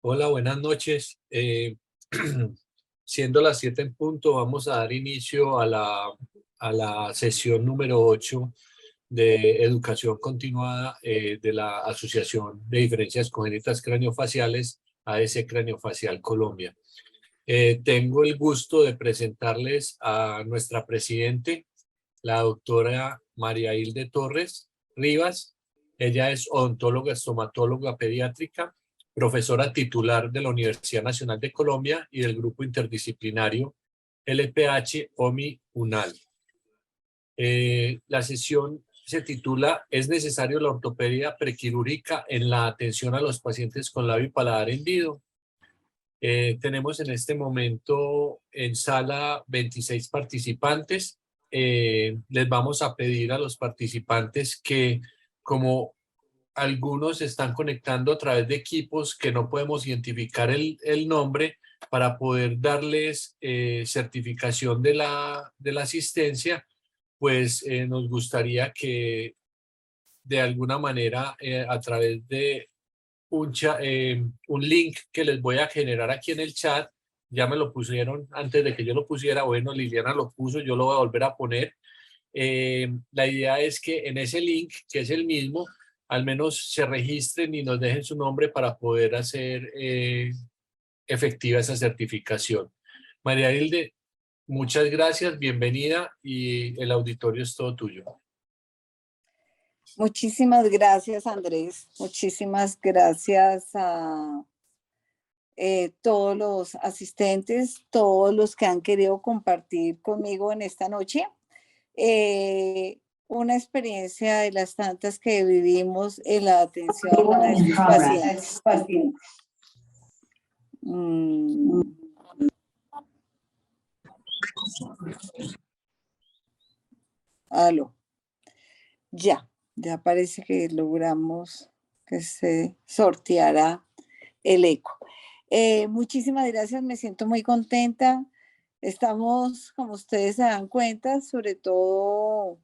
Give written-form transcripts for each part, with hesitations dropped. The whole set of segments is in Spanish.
Hola, buenas noches. Siendo las 7 en punto, vamos a dar inicio a la sesión número 8 de educación continuada de la Asociación de Diferencias Congénitas Craneofaciales, ADC Craneofacial Colombia. Tengo el gusto de presentarles a nuestra presidente, la doctora María Hilde Torres Rivas. Ella es odontóloga, estomatóloga pediátrica, profesora titular de la Universidad Nacional de Colombia y del grupo interdisciplinario LPH-OMI-UNAL. La sesión se titula ¿Es necesario la ortopedia prequirúrgica en la atención a los pacientes con labio y paladar hendido? Tenemos en este momento en sala 26 participantes. Les vamos a pedir a los participantes que, como algunos se están conectando a través de equipos que no podemos identificar el nombre, para poder darles certificación de la asistencia, pues nos gustaría que de alguna manera a través de un link que les voy a generar aquí en el chat. Ya me lo pusieron antes de que yo lo pusiera. Bueno, Liliana lo puso, yo lo voy a volver a poner. La idea es que en ese link, que es el mismo, al menos se registren y nos dejen su nombre para poder hacer efectiva esa certificación. María Hilde, muchas gracias, bienvenida y el auditorio es todo tuyo. Muchísimas gracias, Andrés. Muchísimas gracias a todos los asistentes, todos los que han querido compartir conmigo en esta noche. Una experiencia de las tantas que vivimos en la atención a estos pacientes. Aló. Ya parece que logramos que se sorteara el eco. Muchísimas gracias, me siento muy contenta. Estamos, como ustedes se dan cuenta, sobre todo,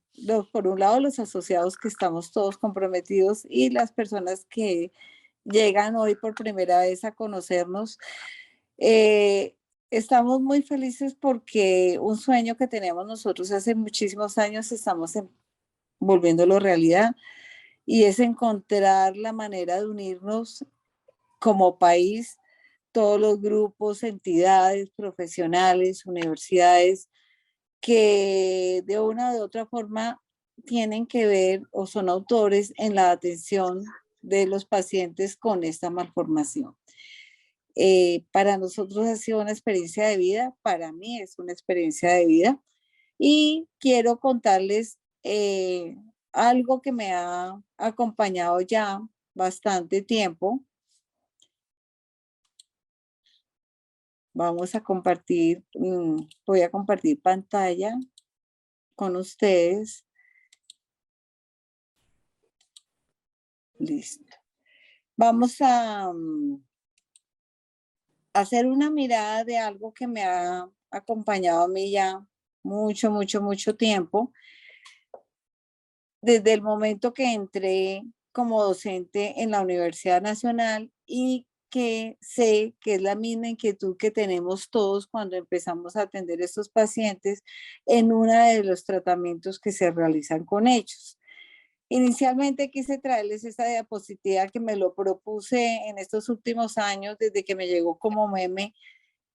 por un lado, los asociados que estamos todos comprometidos y las personas que llegan hoy por primera vez a conocernos. Estamos muy felices porque un sueño que teníamos nosotros hace muchísimos años estamos volviéndolo realidad, y es encontrar la manera de unirnos como país, todos los grupos, entidades, profesionales, universidades, que de una o de otra forma tienen que ver o son autores en la atención de los pacientes con esta malformación. Para nosotros ha sido una experiencia de vida, para mí es una experiencia de vida, y quiero contarles algo que me ha acompañado ya bastante tiempo. Vamos a compartir, voy a compartir pantalla con ustedes. Listo. Vamos a hacer una mirada de algo que me ha acompañado a mí ya mucho tiempo. Desde el momento que entré como docente en la Universidad Nacional, y que sé que es la misma inquietud que tenemos todos cuando empezamos a atender a estos pacientes en uno de los tratamientos que se realizan con ellos. Inicialmente quise traerles esta diapositiva que me lo propuse en estos últimos años, desde que me llegó como meme,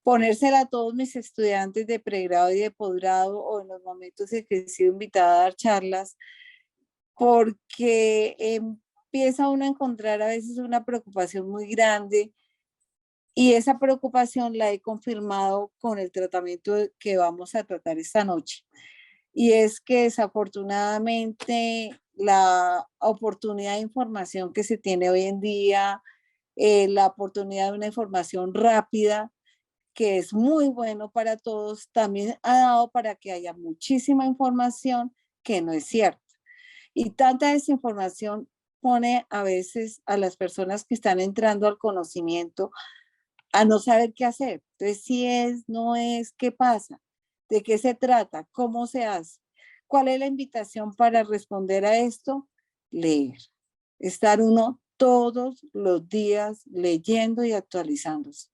ponérsela a todos mis estudiantes de pregrado y de posgrado, o en los momentos en que he sido invitada a dar charlas, porque empieza uno a encontrar a veces una preocupación muy grande, y esa preocupación la he confirmado con el tratamiento que vamos a tratar esta noche. Y es que desafortunadamente la oportunidad de información que se tiene hoy en día, la oportunidad de una información rápida, que es muy bueno para todos, también ha dado para que haya muchísima información que no es cierta. Y tanta desinformación pone a veces a las personas que están entrando al conocimiento a no saber qué hacer. Entonces, si es, no es, ¿qué pasa? ¿De qué se trata? ¿Cómo se hace? ¿Cuál es la invitación para responder a esto? Leer. Estar uno todos los días leyendo y actualizándose.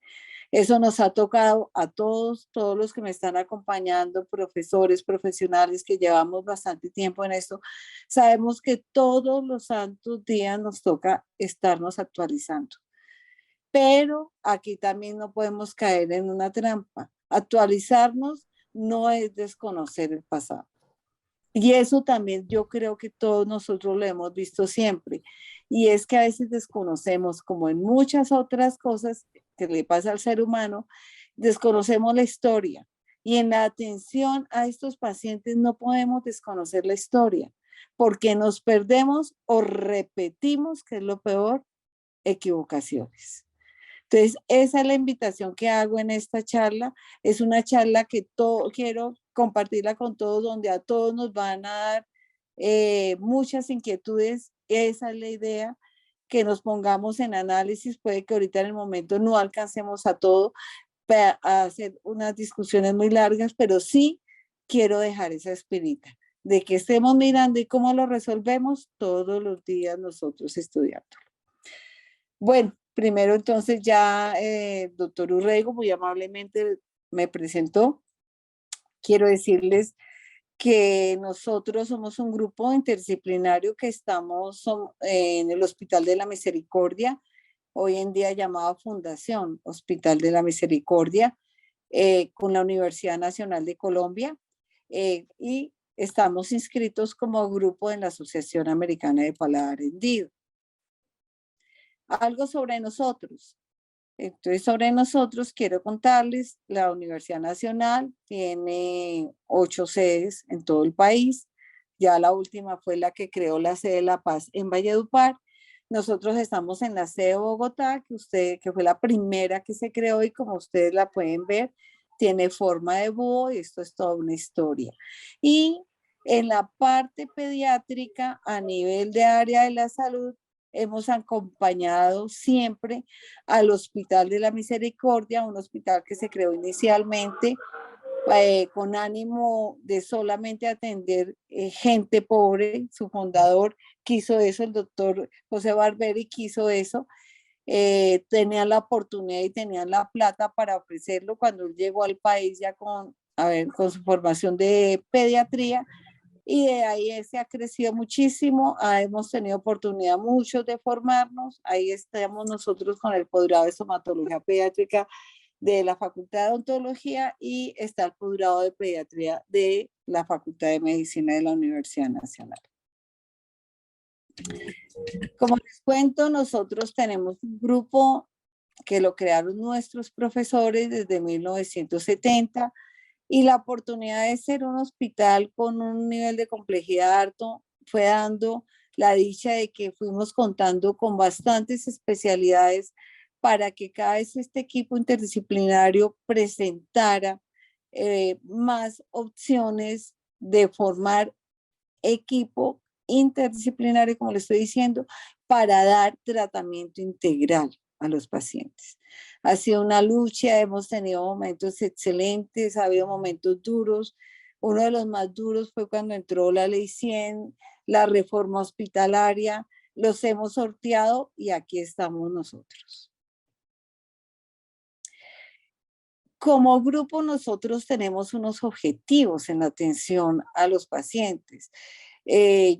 Eso nos ha tocado a todos, todos los que me están acompañando, profesores, profesionales que llevamos bastante tiempo en esto. Sabemos que todos los santos días nos toca estarnos actualizando. Pero aquí también no podemos caer en una trampa. Actualizarnos no es desconocer el pasado. Y eso también yo creo que todos nosotros lo hemos visto siempre. Y es que a veces desconocemos, como en muchas otras cosas que le pasa al ser humano, desconocemos la historia. Y en la atención a estos pacientes no podemos desconocer la historia, porque nos perdemos o repetimos, que es lo peor, equivocaciones. Entonces, esa es la invitación que hago en esta charla. Es una charla que quiero compartirla con todos, donde a todos nos van a dar muchas inquietudes. Esa es la idea, que nos pongamos en análisis. Puede que ahorita en el momento no alcancemos a todo, a hacer unas discusiones muy largas, pero sí quiero dejar esa espinita de que estemos mirando y cómo lo resolvemos todos los días nosotros estudiando. Bueno, primero entonces ya el doctor Urrego muy amablemente me presentó. Quiero decirles que nosotros somos un grupo interdisciplinario que estamos en el Hospital de la Misericordia, hoy en día llamado Fundación Hospital de la Misericordia, con la Universidad Nacional de Colombia, y estamos inscritos como grupo en la Asociación Americana de Paladar Hendido. Algo sobre nosotros. Entonces, sobre nosotros quiero contarles, la Universidad Nacional tiene 8 sedes en todo el país. Ya la última fue la que creó la sede de La Paz en Valledupar. Nosotros estamos en la sede de Bogotá, que fue la primera que se creó, y como ustedes la pueden ver, tiene forma de búho y esto es toda una historia. Y en la parte pediátrica, a nivel de área de la salud, hemos acompañado siempre al Hospital de la Misericordia, un hospital que se creó inicialmente con ánimo de solamente atender gente pobre. Su fundador quiso eso, el doctor José Barberi quiso eso. Tenían la oportunidad y tenían la plata para ofrecerlo cuando él llegó al país ya con su formación de pediatría. Y de ahí se ha crecido muchísimo, hemos tenido oportunidad muchos de formarnos. Ahí estamos nosotros con el posgrado de estomatología pediátrica de la Facultad de Odontología, y está el posgrado de pediatría de la Facultad de Medicina de la Universidad Nacional. Como les cuento, nosotros tenemos un grupo que lo crearon nuestros profesores desde 1970, y la oportunidad de ser un hospital con un nivel de complejidad alto fue dando la dicha de que fuimos contando con bastantes especialidades para que cada vez este equipo interdisciplinario presentara más opciones de formar equipo interdisciplinario, como le estoy diciendo, para dar tratamiento integral a los pacientes. Ha sido una lucha, hemos tenido momentos excelentes, ha habido momentos duros. Uno de los más duros fue cuando entró la Ley 100, la reforma hospitalaria. Los hemos sorteado y aquí estamos nosotros. Como grupo, nosotros tenemos unos objetivos en la atención a los pacientes.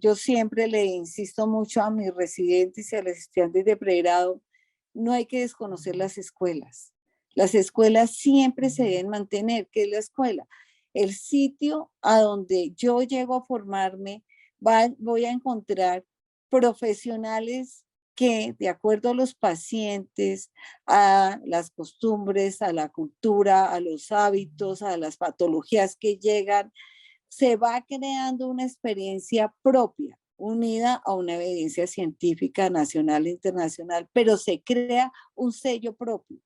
Yo siempre le insisto mucho a mis residentes y a los estudiantes de pregrado: no hay que desconocer las escuelas. Las escuelas siempre se deben mantener. ¿Qué es la escuela? El sitio a donde yo llego a formarme, voy a encontrar profesionales que, de acuerdo a los pacientes, a las costumbres, a la cultura, a los hábitos, a las patologías que llegan, se va creando una experiencia propia, unida a una evidencia científica nacional e internacional, pero se crea un sello propio.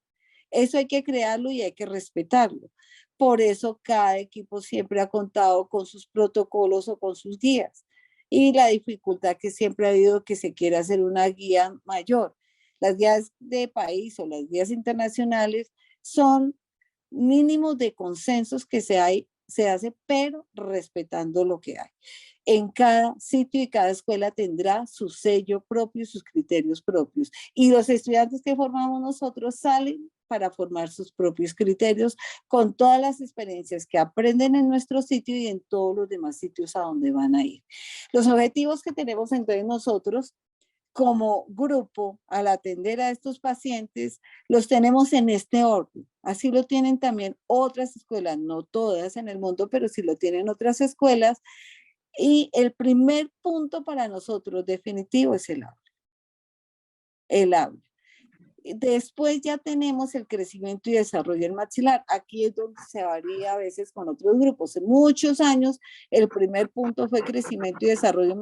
Eso hay que crearlo y hay que respetarlo. Por eso cada equipo siempre ha contado con sus protocolos o con sus guías. Y la dificultad que siempre ha habido, que se quiera hacer una guía mayor. Las guías de país o las guías internacionales son mínimos de consensos que se hace, pero respetando lo que hay. En cada sitio y cada escuela tendrá su sello propio, sus criterios propios. Y los estudiantes que formamos nosotros salen para formar sus propios criterios con todas las experiencias que aprenden en nuestro sitio y en todos los demás sitios a donde van a ir. Los objetivos que tenemos entonces nosotros como grupo al atender a estos pacientes los tenemos en este orden. Así lo tienen también otras escuelas, no todas en el mundo, pero sí lo tienen otras escuelas. Y el primer punto para nosotros definitivo es el aula. El aula. Después ya tenemos el crecimiento y desarrollo del maxilar. Aquí es donde se varía a veces con otros grupos. En muchos años, el primer punto fue crecimiento y desarrollo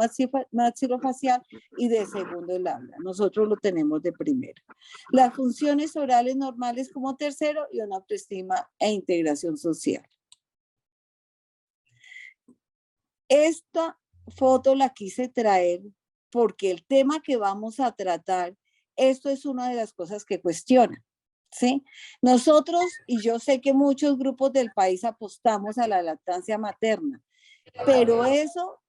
maxilofacial y de segundo el habla. Nosotros lo tenemos de primero. Las funciones orales normales como tercero y una autoestima e integración social. Esta foto la quise traer porque el tema que vamos a tratar, esto es una de las cosas que cuestionan, ¿sí? Nosotros, y yo sé que muchos grupos del país apostamos a la lactancia materna, pero eso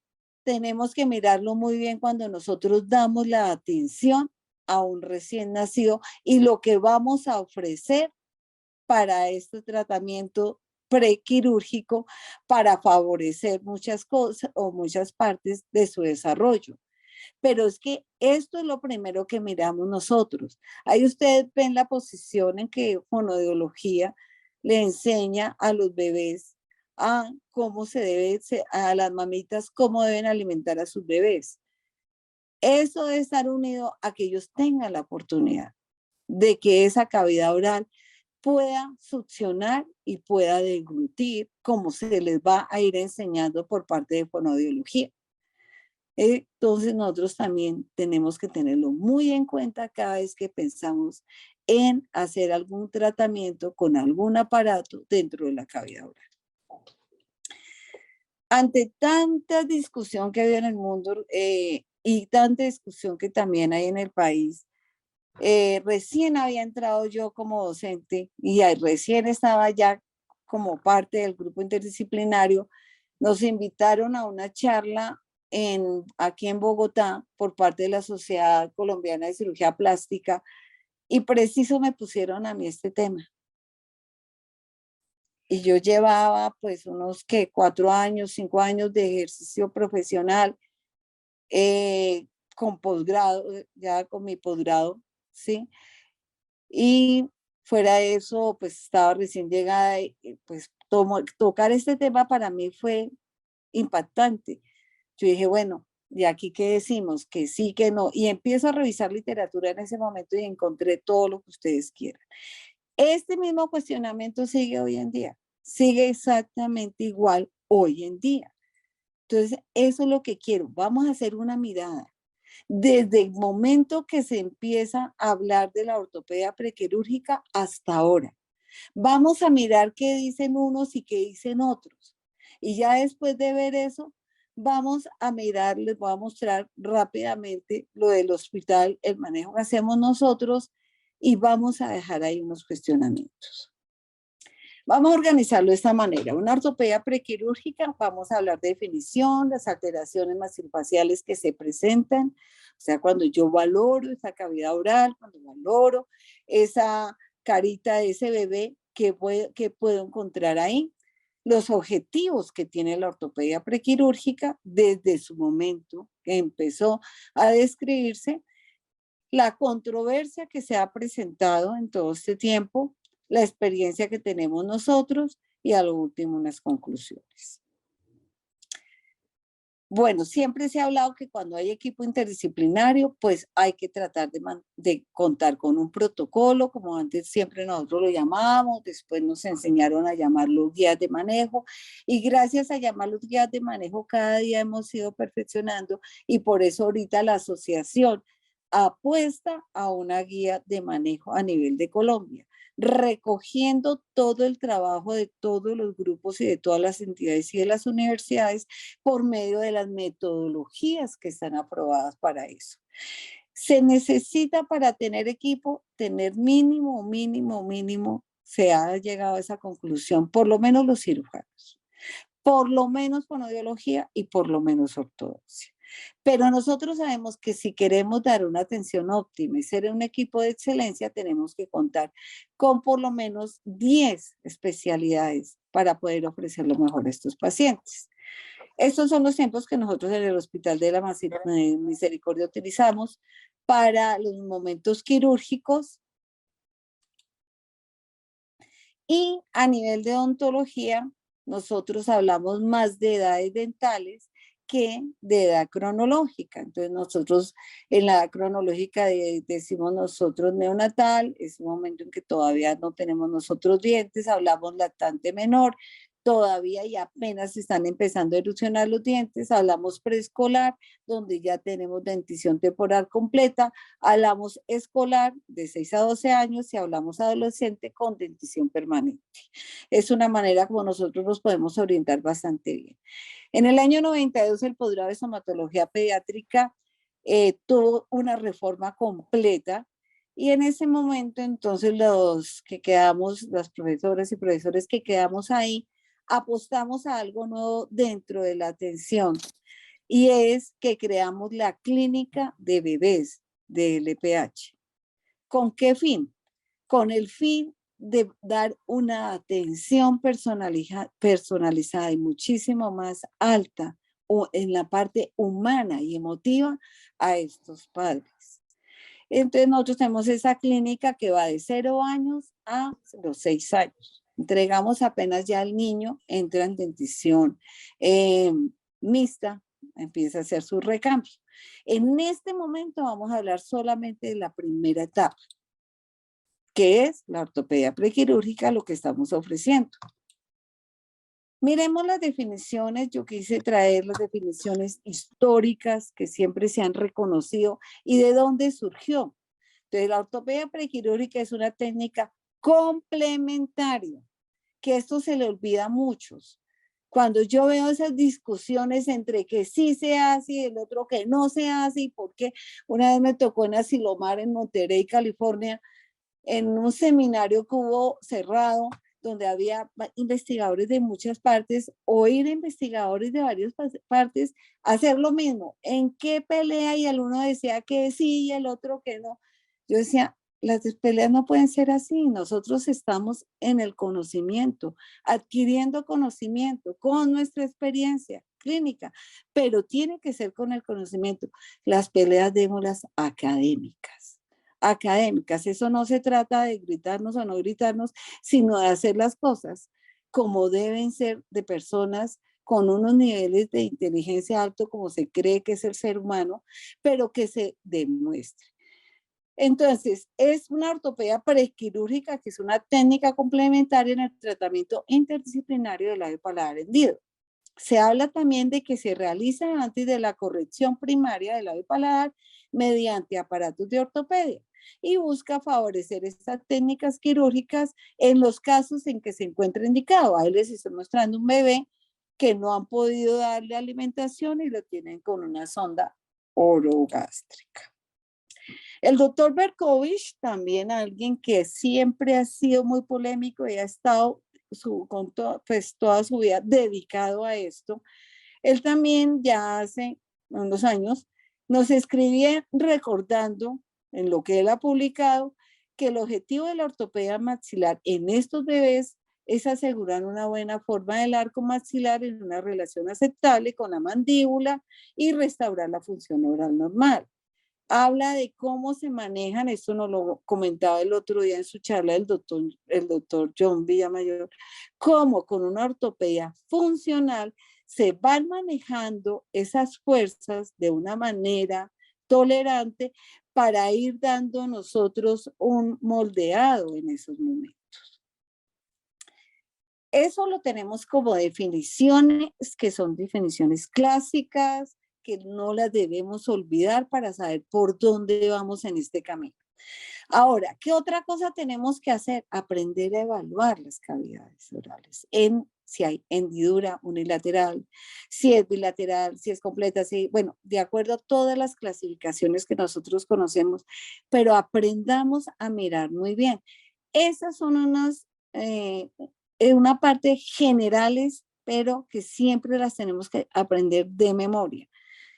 tenemos que mirarlo muy bien cuando nosotros damos la atención a un recién nacido y lo que vamos a ofrecer para este tratamiento prequirúrgico para favorecer muchas cosas o muchas partes de su desarrollo. Pero es que esto es lo primero que miramos nosotros. Ahí ustedes ven la posición en que fonoaudiología le enseña a los bebés a cómo se debe, a las mamitas, cómo deben alimentar a sus bebés. Eso debe estar unido a que ellos tengan la oportunidad de que esa cavidad oral pueda succionar y pueda deglutir como se les va a ir enseñando por parte de fonoaudiología. Entonces nosotros también tenemos que tenerlo muy en cuenta cada vez que pensamos en hacer algún tratamiento con algún aparato dentro de la cavidad oral. Ante tanta discusión que hay en el mundo y tanta discusión que también hay en el país, recién había entrado yo como docente y recién estaba ya como parte del grupo interdisciplinario. Nos invitaron a una charla aquí en Bogotá por parte de la Sociedad Colombiana de Cirugía Plástica y preciso me pusieron a mí este tema. Y yo llevaba pues unos 4 años, 5 años de ejercicio profesional con posgrado, ya con mi posgrado, ¿sí? Y fuera de eso, pues estaba recién llegada y pues tocar este tema para mí fue impactante. Yo dije, bueno, ¿y aquí qué decimos? Que sí, que no. Y empiezo a revisar literatura en ese momento y encontré todo lo que ustedes quieran. Este mismo cuestionamiento sigue hoy en día, sigue exactamente igual hoy en día. Entonces, eso es lo que quiero. Vamos a hacer una mirada. Desde el momento que se empieza a hablar de la ortopedia prequirúrgica hasta ahora. Vamos a mirar qué dicen unos y qué dicen otros. Y ya después de ver eso, vamos a mirar, les voy a mostrar rápidamente lo del hospital, el manejo que hacemos nosotros y vamos a dejar ahí unos cuestionamientos. Vamos a organizarlo de esta manera. Una ortopedia prequirúrgica, vamos a hablar de definición, las alteraciones maxilofaciales que se presentan, o sea, cuando yo valoro esa cavidad oral, cuando valoro esa carita de ese bebé que puedo encontrar ahí, los objetivos que tiene la ortopedia prequirúrgica desde su momento que empezó a describirse, la controversia que se ha presentado en todo este tiempo, la experiencia que tenemos nosotros y a lo último unas conclusiones. Bueno, siempre se ha hablado que cuando hay equipo interdisciplinario, pues hay que tratar de contar con un protocolo, como antes siempre nosotros lo llamábamos, después nos enseñaron a llamarlo guías de manejo y gracias a llamarlos guías de manejo cada día hemos ido perfeccionando y por eso ahorita la asociación apuesta a una guía de manejo a nivel de Colombia, recogiendo todo el trabajo de todos los grupos y de todas las entidades y de las universidades por medio de las metodologías que están aprobadas para eso. Se necesita para tener equipo, tener mínimo, se ha llegado a esa conclusión, por lo menos los cirujanos. por lo menos fonoaudiología y por lo menos ortodoncia. Pero nosotros sabemos que si queremos dar una atención óptima y ser un equipo de excelencia, tenemos que contar con por lo menos 10 especialidades para poder ofrecer lo mejor a estos pacientes. Estos son los tiempos que nosotros en el Hospital de la Misericordia utilizamos para los momentos quirúrgicos. Y a nivel de odontología, nosotros hablamos más de edades dentales que de edad cronológica. Entonces nosotros en la edad cronológica decimos nosotros neonatal, es un momento en que todavía no tenemos nosotros dientes, hablamos lactante menor, todavía y apenas están empezando a erupcionar los dientes, hablamos preescolar, donde ya tenemos dentición temporal completa, hablamos escolar de 6 a 12 años y hablamos adolescente con dentición permanente. Es una manera como nosotros nos podemos orientar bastante bien. En el año 92 el posgrado de estomatología pediátrica tuvo una reforma completa y en ese momento entonces los que quedamos, las profesoras y profesores que quedamos ahí, apostamos a algo nuevo dentro de la atención y es que creamos la clínica de bebés de LPH. ¿Con qué fin? Con el fin de dar una atención personalizada y muchísimo más alta o en la parte humana y emotiva a estos padres. Entonces nosotros tenemos esa clínica que va de 0 años a los 6 años. Entregamos apenas ya al niño, entra en dentición mixta, empieza a hacer su recambio. En este momento vamos a hablar solamente de la primera etapa, que es la ortopedia prequirúrgica, lo que estamos ofreciendo. Miremos las definiciones, yo quise traer las definiciones históricas que siempre se han reconocido y de dónde surgió. Entonces, la ortopedia prequirúrgica es una técnica complementaria, que esto se le olvida a muchos. Cuando yo veo esas discusiones entre que sí se hace y el otro que no se hace, y por qué, una vez me tocó en Asilomar, en Monterey, California, en un seminario que hubo cerrado, donde había investigadores de muchas partes, oír investigadores de varias partes hacer lo mismo. ¿En qué pelea? Y el uno decía que sí y el otro que no. Yo decía, las peleas no pueden ser así. Nosotros estamos en el conocimiento, adquiriendo conocimiento con nuestra experiencia clínica, pero tiene que ser con el conocimiento. Las peleas démoslas académicas. Eso no se trata de gritarnos o no gritarnos, sino de hacer las cosas como deben ser de personas con unos niveles de inteligencia alto como se cree que es el ser humano, pero que se demuestre. Entonces, es una ortopedia prequirúrgica, que es una técnica complementaria en el tratamiento interdisciplinario del labio paladar hendido. Se habla también de que se realiza antes de la corrección primaria del labio paladar mediante aparatos de ortopedia y busca favorecer estas técnicas quirúrgicas en los casos en que se encuentra indicado. Ahí les estoy mostrando un bebé que no han podido darle alimentación y lo tienen con una sonda orogástrica. El doctor Berkovich, también alguien que siempre ha sido muy polémico y ha estado toda su vida dedicado a esto, él también ya hace unos años nos escribía recordando en lo que él ha publicado que el objetivo de la ortopedia maxilar en estos bebés es asegurar una buena forma del arco maxilar en una relación aceptable con la mandíbula y restaurar la función oral normal. Habla de cómo se manejan, esto nos lo comentaba el otro día en su charla el doctor John Villamayor, cómo con una ortopedia funcional se van manejando esas fuerzas de una manera tolerante para ir dando nosotros un moldeado en esos momentos. Eso lo tenemos como definiciones, que son definiciones clásicas, que no las debemos olvidar para saber por dónde vamos en este camino. Ahora, ¿qué otra cosa tenemos que hacer? Aprender a evaluar las cavidades orales, si hay hendidura unilateral, si es bilateral, si es completa, bueno, de acuerdo a todas las clasificaciones que nosotros conocemos, pero aprendamos a mirar muy bien. Esas son una parte generales pero que siempre las tenemos que aprender de memoria.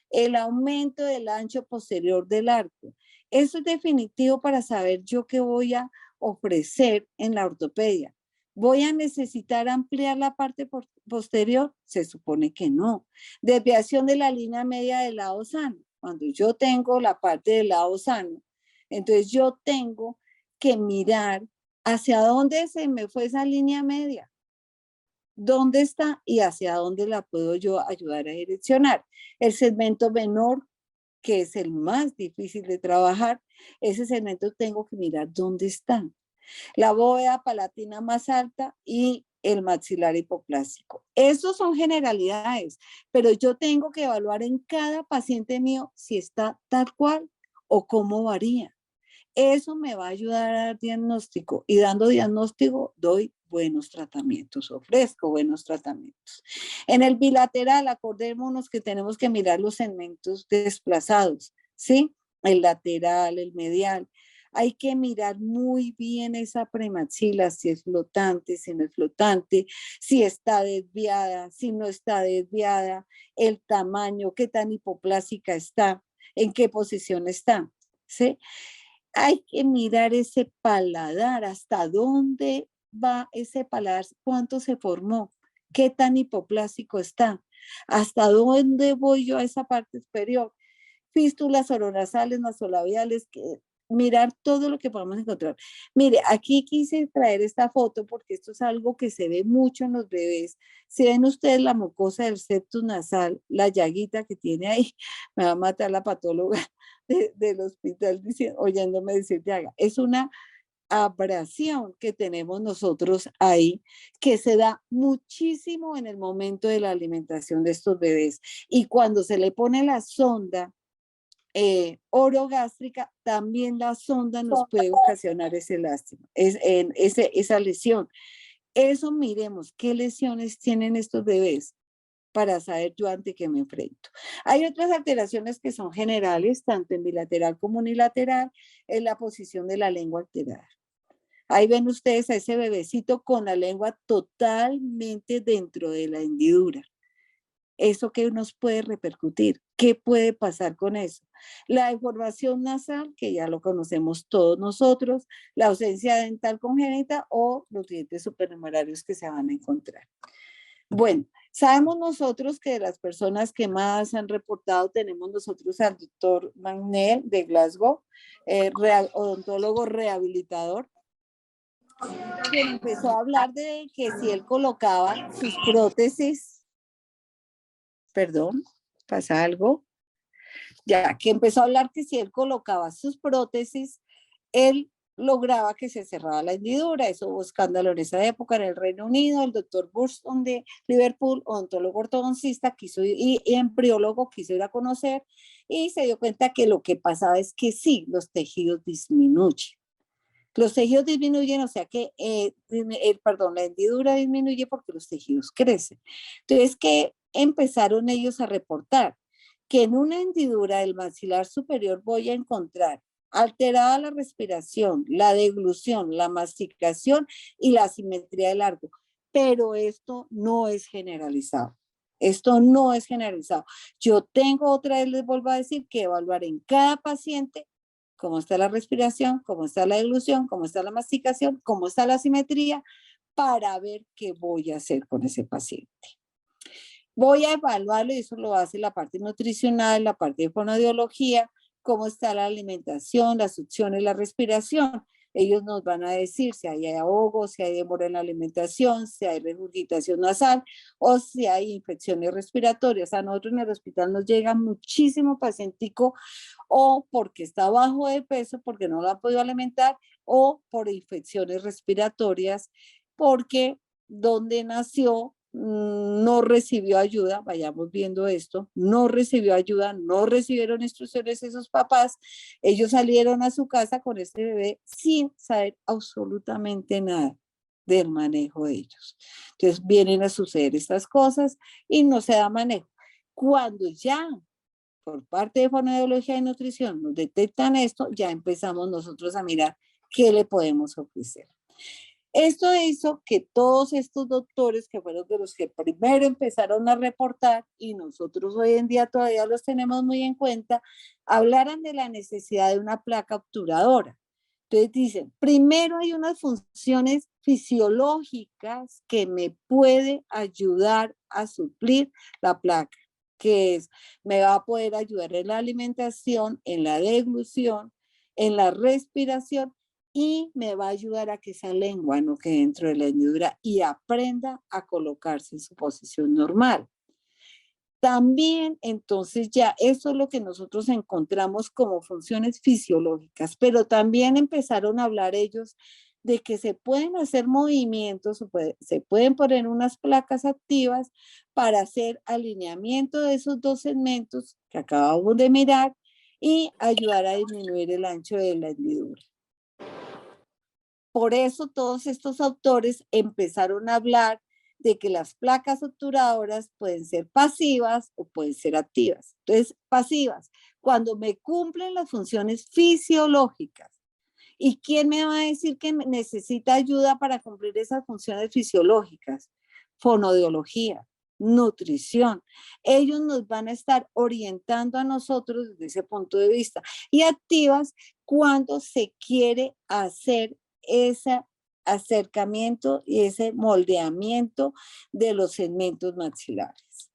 El aumento del ancho posterior del arco. Eso es definitivo para saber yo qué voy a ofrecer en la ortopedia. ¿Voy a necesitar ampliar la parte posterior? Se supone que no. Desviación de la línea media del lado sano. Cuando yo tengo la parte del lado sano, entonces yo tengo que mirar hacia dónde se me fue esa línea media. ¿Dónde está y hacia dónde la puedo yo ayudar a direccionar? El segmento menor, que es el más difícil de trabajar, ese segmento tengo que mirar dónde está. La bóveda palatina más alta y el maxilar hipoplástico. Esos son generalidades, pero yo tengo que evaluar en cada paciente mío si está tal cual o cómo varía. Eso me va a ayudar a dar diagnóstico y dando diagnóstico doy buenos tratamientos, ofrezco buenos tratamientos. En el bilateral, acordémonos que tenemos que mirar los segmentos desplazados, ¿sí? El lateral, el medial. Hay que mirar muy bien esa premaxila, si es flotante, si no es flotante, si está desviada, si no está desviada, el tamaño, qué tan hipoplásica está, en qué posición está, ¿sí? Hay que mirar ese paladar, hasta dónde va ese paladar, cuánto se formó, qué tan hipoplástico está, hasta dónde voy yo a esa parte superior. Fístulas oronasales, nasolabiales, mirar todo lo que podamos encontrar. Mire, aquí quise traer esta foto porque esto es algo que se ve mucho en los bebés. Si ven ustedes la mucosa del septum nasal, la llaguita que tiene ahí, me va a matar la patóloga del hospital oyéndome decir llaga. Es una abrasión que tenemos nosotros ahí, que se da muchísimo en el momento de la alimentación de estos bebés. Y cuando se le pone la sonda orogástrica, también la sonda nos puede ocasionar ese lástima, esa lesión. Eso miremos qué lesiones tienen estos bebés para saber yo ante qué me enfrento. Hay otras alteraciones que son generales, tanto en bilateral como unilateral, es la posición de la lengua alterada. Ahí ven ustedes a ese bebecito con la lengua totalmente dentro de la hendidura. ¿Eso qué nos puede repercutir? ¿Qué puede pasar con eso? La deformación nasal, que ya lo conocemos todos nosotros, la ausencia dental congénita o los dientes supernumerarios que se van a encontrar. Bueno, sabemos nosotros que de las personas que más han reportado tenemos nosotros al doctor Magnell de Glasgow, odontólogo rehabilitador, que empezó a hablar de que si él colocaba sus prótesis, perdón, pasa algo, ya que empezó a hablar que si él colocaba sus prótesis, él lograba que se cerrara la hendidura. Eso hubo escándalo en esa época en el Reino Unido. El doctor Burston de Liverpool, odontólogo ortodoncista y embriólogo, quiso ir a conocer y se dio cuenta que lo que pasaba es que sí, los tejidos disminuyen. Los tejidos disminuyen, o sea que, la hendidura disminuye porque los tejidos crecen. Entonces, ¿qué empezaron ellos a reportar? Que en una hendidura del maxilar superior voy a encontrar alterada la respiración, la deglución, la masticación y la asimetría del arco. Pero esto no es generalizado. Esto no es generalizado. Yo tengo, otra vez les vuelvo a decir, que evaluar en cada paciente cómo está la respiración, cómo está la deglución, cómo está la masticación, cómo está la asimetría, para ver qué voy a hacer con ese paciente. Voy a evaluarlo y eso lo hace la parte nutricional, la parte de fonoaudiología, cómo está la alimentación, la succión y la respiración. Ellos nos van a decir si hay ahogo, si hay demora en la alimentación, si hay regurgitación nasal o si hay infecciones respiratorias. A nosotros en el hospital nos llega muchísimo pacientico o porque está bajo de peso, porque no lo ha podido alimentar o por infecciones respiratorias, porque donde nació no recibió ayuda, vayamos viendo esto, no recibió ayuda, no recibieron instrucciones esos papás, ellos salieron a su casa con este bebé sin saber absolutamente nada del manejo de ellos. Entonces vienen a suceder estas cosas y no se da manejo. Cuando ya por parte de fonoaudiología y nutrición nos detectan esto, ya empezamos nosotros a mirar qué le podemos ofrecer. Esto hizo que todos estos doctores, que fueron de los que primero empezaron a reportar, y nosotros hoy en día todavía los tenemos muy en cuenta, hablaran de la necesidad de una placa obturadora. Entonces dicen, primero hay unas funciones fisiológicas que me puede ayudar a suplir la placa, que es, me va a poder ayudar en la alimentación, en la deglución, en la respiración, y me va a ayudar a que esa lengua no quede dentro de la hendidura y aprenda a colocarse en su posición normal. También, entonces, ya eso es lo que nosotros encontramos como funciones fisiológicas, pero también empezaron a hablar ellos de que se pueden hacer movimientos, se pueden poner unas placas activas para hacer alineamiento de esos dos segmentos que acabamos de mirar y ayudar a disminuir el ancho de la hendidura. Por eso todos estos autores empezaron a hablar de que las placas obturadoras pueden ser pasivas o pueden ser activas. Entonces, pasivas, cuando me cumplen las funciones fisiológicas. ¿Y quién me va a decir que necesita ayuda para cumplir esas funciones fisiológicas? Fonoaudiología, nutrición. Ellos nos van a estar orientando a nosotros desde ese punto de vista. Y activas cuando se quiere hacer ese acercamiento y ese moldeamiento de los segmentos maxilares.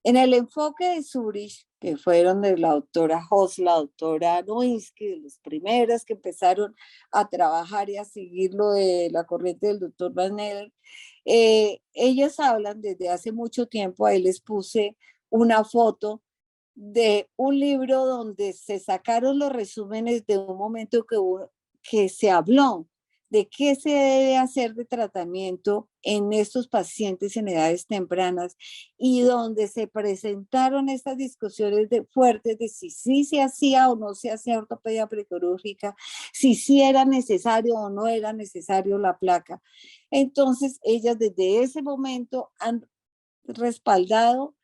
En el enfoque de Zurich, que fueron de la doctora Hoss, la doctora Nowinski, de los primeros que empezaron a trabajar y a seguir lo de la corriente del doctor Van Neller, ellas hablan desde hace mucho tiempo, ahí les puse una foto de un libro donde se sacaron los resúmenes de un momento que se habló de qué se debe hacer de tratamiento en estos pacientes en edades tempranas y donde se presentaron estas discusiones fuertes de si sí se hacía o no se hacía ortopedia prequirúrgica, si sí era necesario o no era necesario la placa. Entonces, ellas desde ese momento han respaldado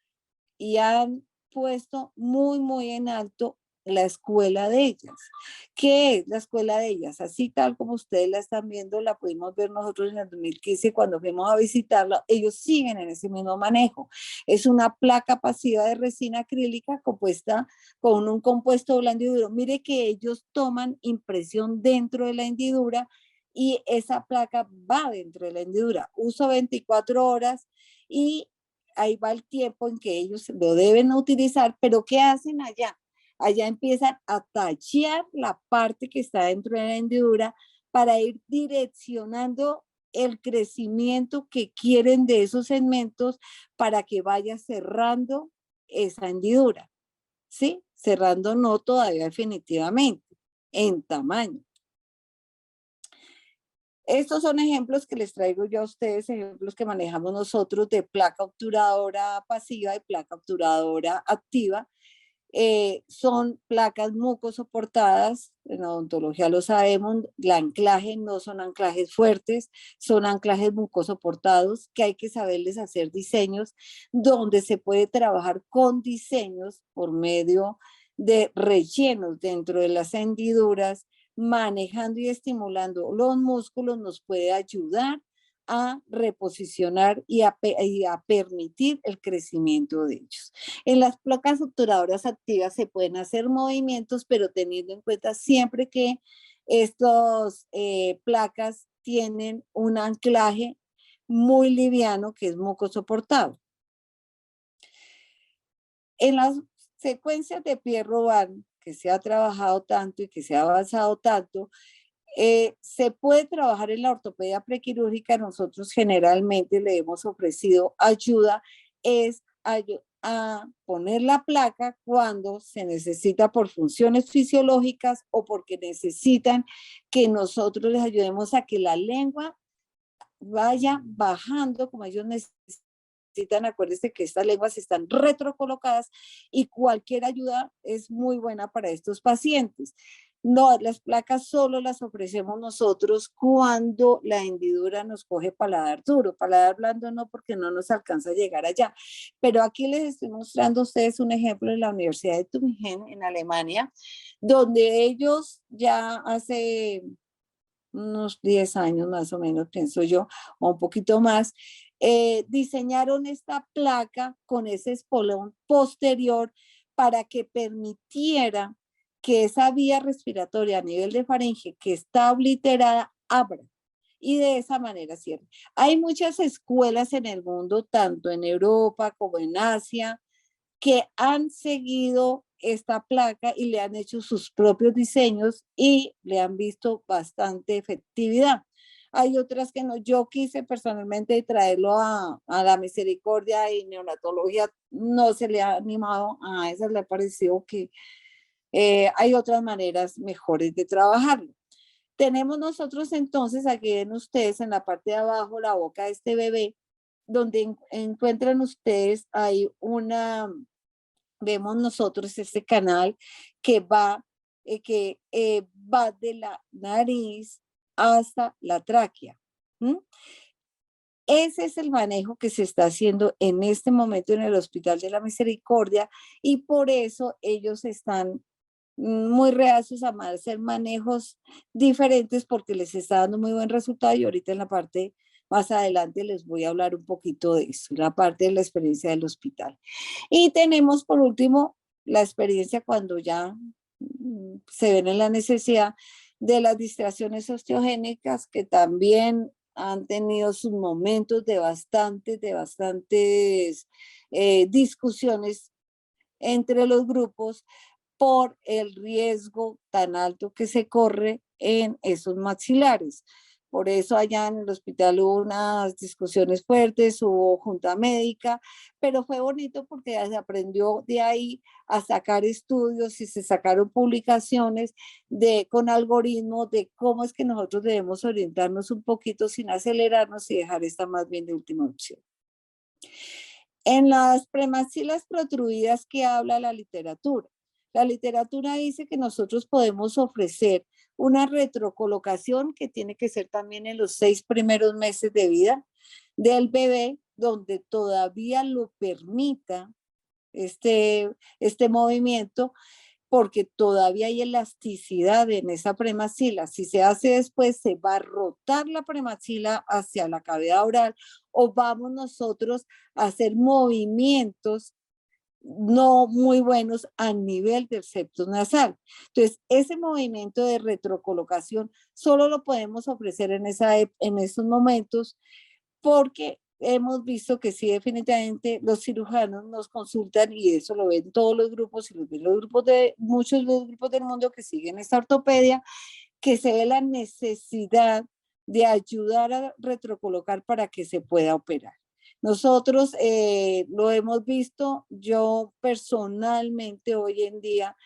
y han puesto muy, muy en alto la escuela de ellas. ¿Qué es la escuela de ellas? Así tal como ustedes la están viendo, la pudimos ver nosotros en el 2015 cuando fuimos a visitarla, ellos siguen en ese mismo manejo. Es una placa pasiva de resina acrílica compuesta con un compuesto blando y duro. Mire que ellos toman impresión dentro de la hendidura y esa placa va dentro de la hendidura. Uso 24 horas y ahí va el tiempo en que ellos lo deben utilizar, pero ¿qué hacen allá? Allá empiezan a tachear la parte que está dentro de la hendidura para ir direccionando el crecimiento que quieren de esos segmentos para que vaya cerrando esa hendidura, ¿sí? Cerrando no todavía definitivamente, en tamaño. Estos son ejemplos que les traigo yo a ustedes, ejemplos que manejamos nosotros de placa obturadora pasiva y placa obturadora activa. Son placas mucosoportadas, en odontología lo sabemos, el anclaje no son anclajes fuertes, son anclajes mucosoportados que hay que saberles hacer diseños donde se puede trabajar con diseños por medio de rellenos dentro de las hendiduras, manejando y estimulando los músculos nos puede ayudar a reposicionar y a permitir el crecimiento de ellos. En las placas obturadoras activas se pueden hacer movimientos, pero teniendo en cuenta siempre que estas placas tienen un anclaje muy liviano que es mucosoportado. En las secuencias de Pierre-Robin, que se ha trabajado tanto y que se ha avanzado tanto, se puede trabajar en la ortopedia prequirúrgica. Nosotros generalmente le hemos ofrecido ayuda, es a poner la placa cuando se necesita por funciones fisiológicas o porque necesitan que nosotros les ayudemos a que la lengua vaya bajando como ellos necesitan. Acuérdense que estas lenguas están retrocolocadas y cualquier ayuda es muy buena para estos pacientes. No, las placas solo las ofrecemos nosotros cuando la hendidura nos coge paladar duro, paladar blando no, porque no nos alcanza a llegar allá. Pero aquí les estoy mostrando a ustedes un ejemplo en la Universidad de Tübingen en Alemania, donde ellos ya hace unos 10 años más o menos, pienso yo, o un poquito más, diseñaron esta placa con ese espolón posterior para que permitiera que esa vía respiratoria a nivel de faringe que está obliterada abra y de esa manera cierre. Hay muchas escuelas en el mundo, tanto en Europa como en Asia, que han seguido esta placa y le han hecho sus propios diseños y le han visto bastante efectividad. Hay otras que no, yo quise personalmente traerlo a la misericordia y neonatología, no se le ha animado, a esa le ha parecido que hay otras maneras mejores de trabajarlo. Tenemos nosotros entonces, aquí ven ustedes en la parte de abajo la boca de este bebé, donde encuentran ustedes hay vemos nosotros este canal que va de la nariz hasta la tráquea. ¿Mm? Ese es el manejo que se está haciendo en este momento en el Hospital de la Misericordia y por eso ellos están muy reacios a hacer manejos diferentes porque les está dando muy buen resultado y ahorita en la parte más adelante les voy a hablar un poquito de eso, la parte de la experiencia del hospital. Y tenemos por último la experiencia cuando ya se ven en la necesidad de las distracciones osteogénicas que también han tenido sus momentos de bastantes discusiones entre los grupos por el riesgo tan alto que se corre en esos maxilares. Por eso allá en el hospital hubo unas discusiones fuertes, hubo junta médica, pero fue bonito porque se aprendió de ahí a sacar estudios y se sacaron publicaciones con algoritmos de cómo es que nosotros debemos orientarnos un poquito sin acelerarnos y dejar esta más bien de última opción. En las premaxilas protruidas que habla la literatura. La literatura dice que nosotros podemos ofrecer una retrocolocación que tiene que ser también en los 6 primeros meses de vida del bebé, donde todavía lo permita este movimiento, porque todavía hay elasticidad en esa premaxila. Si se hace después, se va a rotar la premaxila hacia la cavidad oral o vamos nosotros a hacer movimientos no muy buenos a nivel del septo nasal. Entonces, ese movimiento de retrocolocación solo lo podemos ofrecer en esos momentos porque hemos visto que sí, definitivamente los cirujanos nos consultan y eso lo ven todos los grupos y lo ven los grupos muchos de los grupos del mundo que siguen esta ortopedia, que se ve la necesidad de ayudar a retrocolocar para que se pueda operar. Nosotros lo hemos visto, yo personalmente hoy en día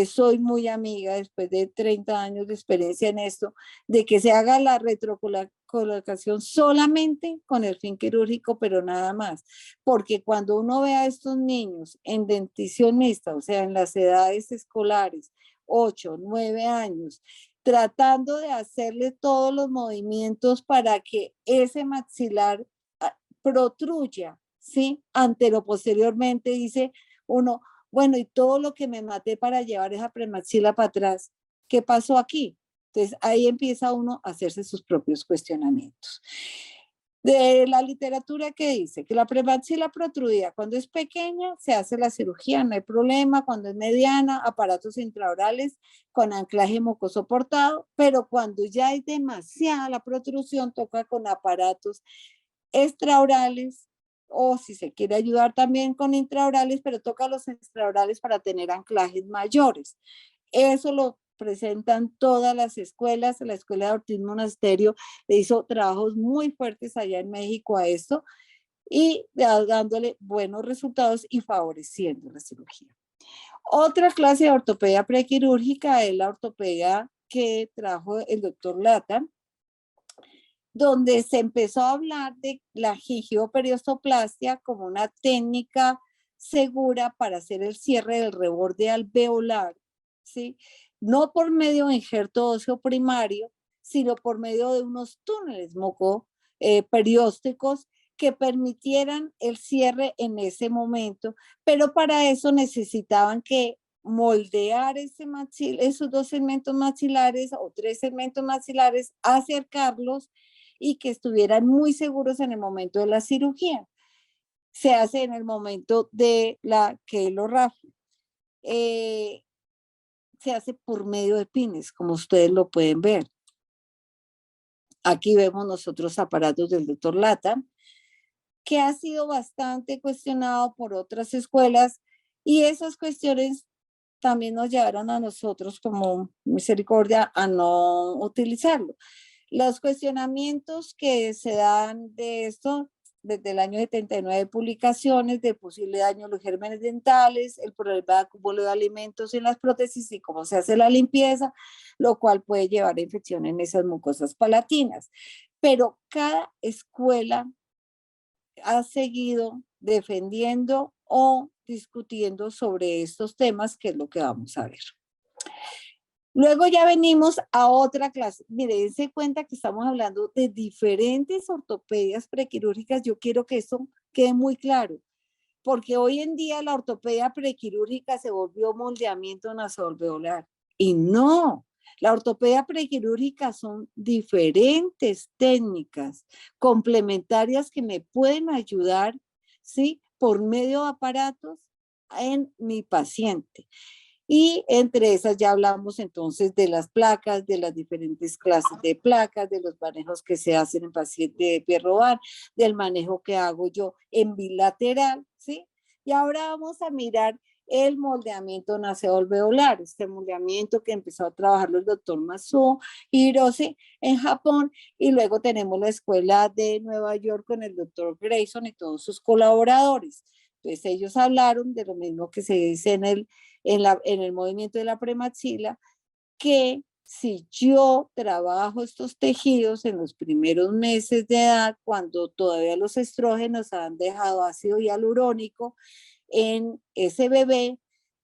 soy muy amiga, después de 30 años de experiencia en esto, de que se haga la retrocolocación solamente con el fin quirúrgico, pero nada más. Porque cuando uno ve a estos niños en dentición mixta, o sea, en las edades escolares, 8, 9 años, tratando de hacerle todos los movimientos para que ese maxilar protruya, ¿sí? Anteroposteriormente dice uno, bueno, y todo lo que me maté para llevar esa premaxila para atrás, ¿qué pasó aquí? Entonces ahí empieza uno a hacerse sus propios cuestionamientos. De la literatura que dice que la premaxila protruida cuando es pequeña se hace la cirugía, no hay problema, cuando es mediana, aparatos intraorales con anclaje mucoso portado, pero cuando ya hay demasiada la protrusión toca con aparatos extraorales o si se quiere ayudar también con intraorales, pero toca los extraorales para tener anclajes mayores. Eso lo presentan todas las escuelas. La Escuela de Ortiz Monasterio le hizo trabajos muy fuertes allá en México a esto y dándole buenos resultados y favoreciendo la cirugía. Otra clase de ortopedia prequirúrgica es la ortopedia que trajo el doctor Lata, donde se empezó a hablar de la gingivoperiostoplastia como una técnica segura para hacer el cierre del reborde alveolar, ¿sí? No por medio de injerto óseo primario, sino por medio de unos túneles periósticos que permitieran el cierre en ese momento, pero para eso necesitaban que moldear esos dos segmentos maxilares o tres segmentos maxilares, acercarlos y que estuvieran muy seguros en el momento de la cirugía. Se hace en el momento de la quelorrafia. Se hace por medio de pines, como ustedes lo pueden ver. Aquí vemos nosotros aparatos del doctor Lata, que ha sido bastante cuestionado por otras escuelas, y esas cuestiones también nos llevaron a nosotros como Misericordia a no utilizarlo. Los cuestionamientos que se dan de esto, desde el año 79, publicaciones de posible daño a los gérmenes dentales, el problema de acúmulo de alimentos en las prótesis y cómo se hace la limpieza, lo cual puede llevar a infección en esas mucosas palatinas. Pero cada escuela ha seguido defendiendo o discutiendo sobre estos temas, que es lo que vamos a ver. Luego ya venimos a otra clase. Mire, dense cuenta que estamos hablando de diferentes ortopedias prequirúrgicas. Yo quiero que eso quede muy claro, porque hoy en día la ortopedia prequirúrgica se volvió moldeamiento nasoalveolar. Y no, la ortopedia prequirúrgica son diferentes técnicas complementarias que me pueden ayudar, ¿sí? Por medio de aparatos en mi paciente. Y entre esas ya hablamos entonces de las placas, de las diferentes clases de placas, de los manejos que se hacen en paciente de pie rodar, del manejo que hago yo en bilateral, ¿sí? Y ahora vamos a mirar el moldeamiento nasoalveolar, este moldeamiento que empezó a trabajarlo el doctor Masuo Hirose en Japón, y luego tenemos la escuela de Nueva York con el doctor Grayson y todos sus colaboradores. Entonces ellos hablaron de lo mismo que se dice en el movimiento de la premaxila, que si yo trabajo estos tejidos en los primeros meses de edad, cuando todavía los estrógenos han dejado ácido hialurónico en ese bebé,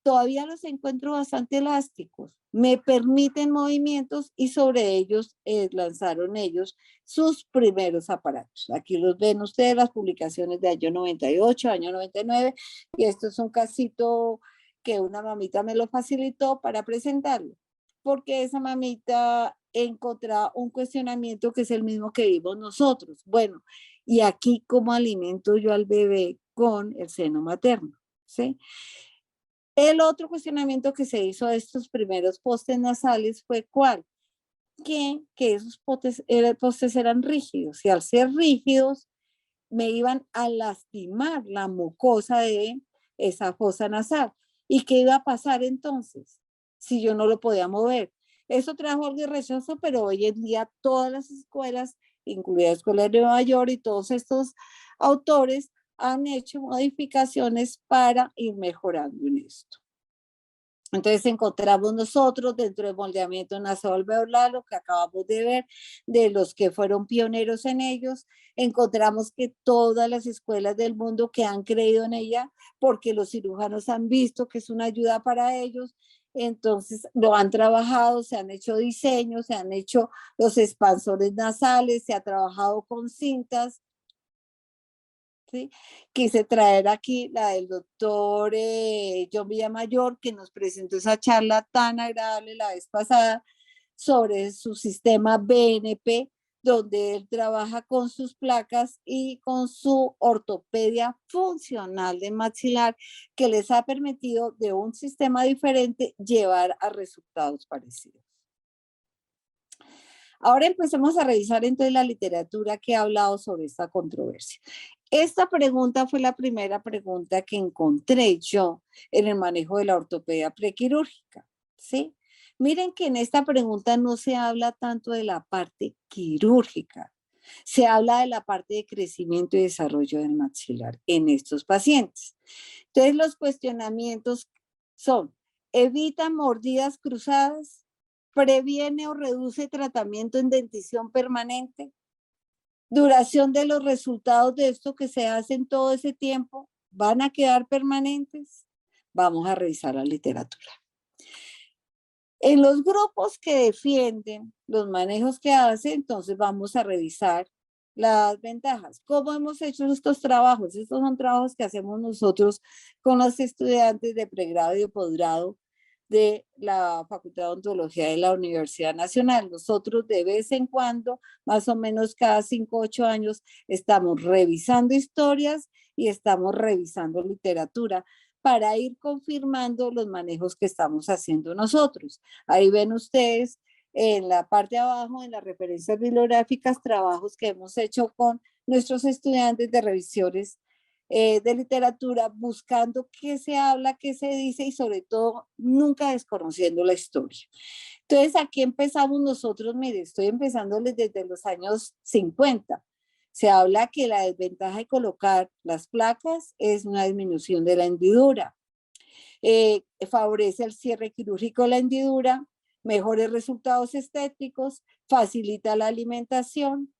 todavía los encuentro bastante elásticos, me permiten movimientos, y sobre ellos lanzaron ellos sus primeros aparatos. Aquí los ven ustedes, las publicaciones de año 98, año 99, y esto es un casito que una mamita me lo facilitó para presentarlo, porque esa mamita encontraba un cuestionamiento que es el mismo que vimos nosotros. Bueno, y aquí, ¿cómo alimento yo al bebé con el seno materno? ¿Sí? El otro cuestionamiento que se hizo de estos primeros postes nasales fue ¿cuál? Que esos postes eran rígidos, y al ser rígidos me iban a lastimar la mucosa de esa fosa nasal. ¿Y qué iba a pasar entonces si yo no lo podía mover? Eso trajo algo de rechazo, pero hoy en día todas las escuelas, incluida la Escuela de Nueva York, y todos estos autores han hecho modificaciones para ir mejorando en esto. Entonces encontramos nosotros dentro del moldeamiento nasoalveolar, lo que acabamos de ver, de los que fueron pioneros en ellos, encontramos que todas las escuelas del mundo que han creído en ella, porque los cirujanos han visto que es una ayuda para ellos, entonces lo han trabajado, se han hecho diseños, se han hecho los expansores nasales, se ha trabajado con cintas. ¿Sí? Quise traer aquí la del doctor John Villamayor, que nos presentó esa charla tan agradable la vez pasada sobre su sistema BNP, donde él trabaja con sus placas y con su ortopedia funcional de maxilar, que les ha permitido de un sistema diferente llevar a resultados parecidos. Ahora empecemos a revisar entonces la literatura que ha hablado sobre esta controversia. Esta pregunta fue la primera pregunta que encontré yo en el manejo de la ortopedia prequirúrgica, ¿sí? Miren que en esta pregunta no se habla tanto de la parte quirúrgica, se habla de la parte de crecimiento y desarrollo del maxilar en estos pacientes. Entonces los cuestionamientos son: evita mordidas cruzadas, previene o reduce tratamiento en dentición permanente, duración de los resultados de esto que se hace en todo ese tiempo, ¿van a quedar permanentes? Vamos a revisar la literatura. En los grupos que defienden los manejos que hace, entonces vamos a revisar las ventajas. ¿Cómo hemos hecho estos trabajos? Estos son trabajos que hacemos nosotros con los estudiantes de pregrado y de posgrado de la Facultad de Odontología de la Universidad Nacional. Nosotros de vez en cuando, más o menos cada 5 o 8 años, estamos revisando historias y estamos revisando literatura para ir confirmando los manejos que estamos haciendo nosotros. Ahí ven ustedes en la parte de abajo, en las referencias bibliográficas, trabajos que hemos hecho con nuestros estudiantes de revisiones de literatura, buscando qué se habla, qué se dice y sobre todo nunca desconociendo la historia. Entonces aquí empezamos nosotros, mire, estoy empezándoles desde los años 50. Se habla que la desventaja de colocar las placas es una disminución de la hendidura. Favorece el cierre quirúrgico de la hendidura, mejores resultados estéticos, facilita la alimentación,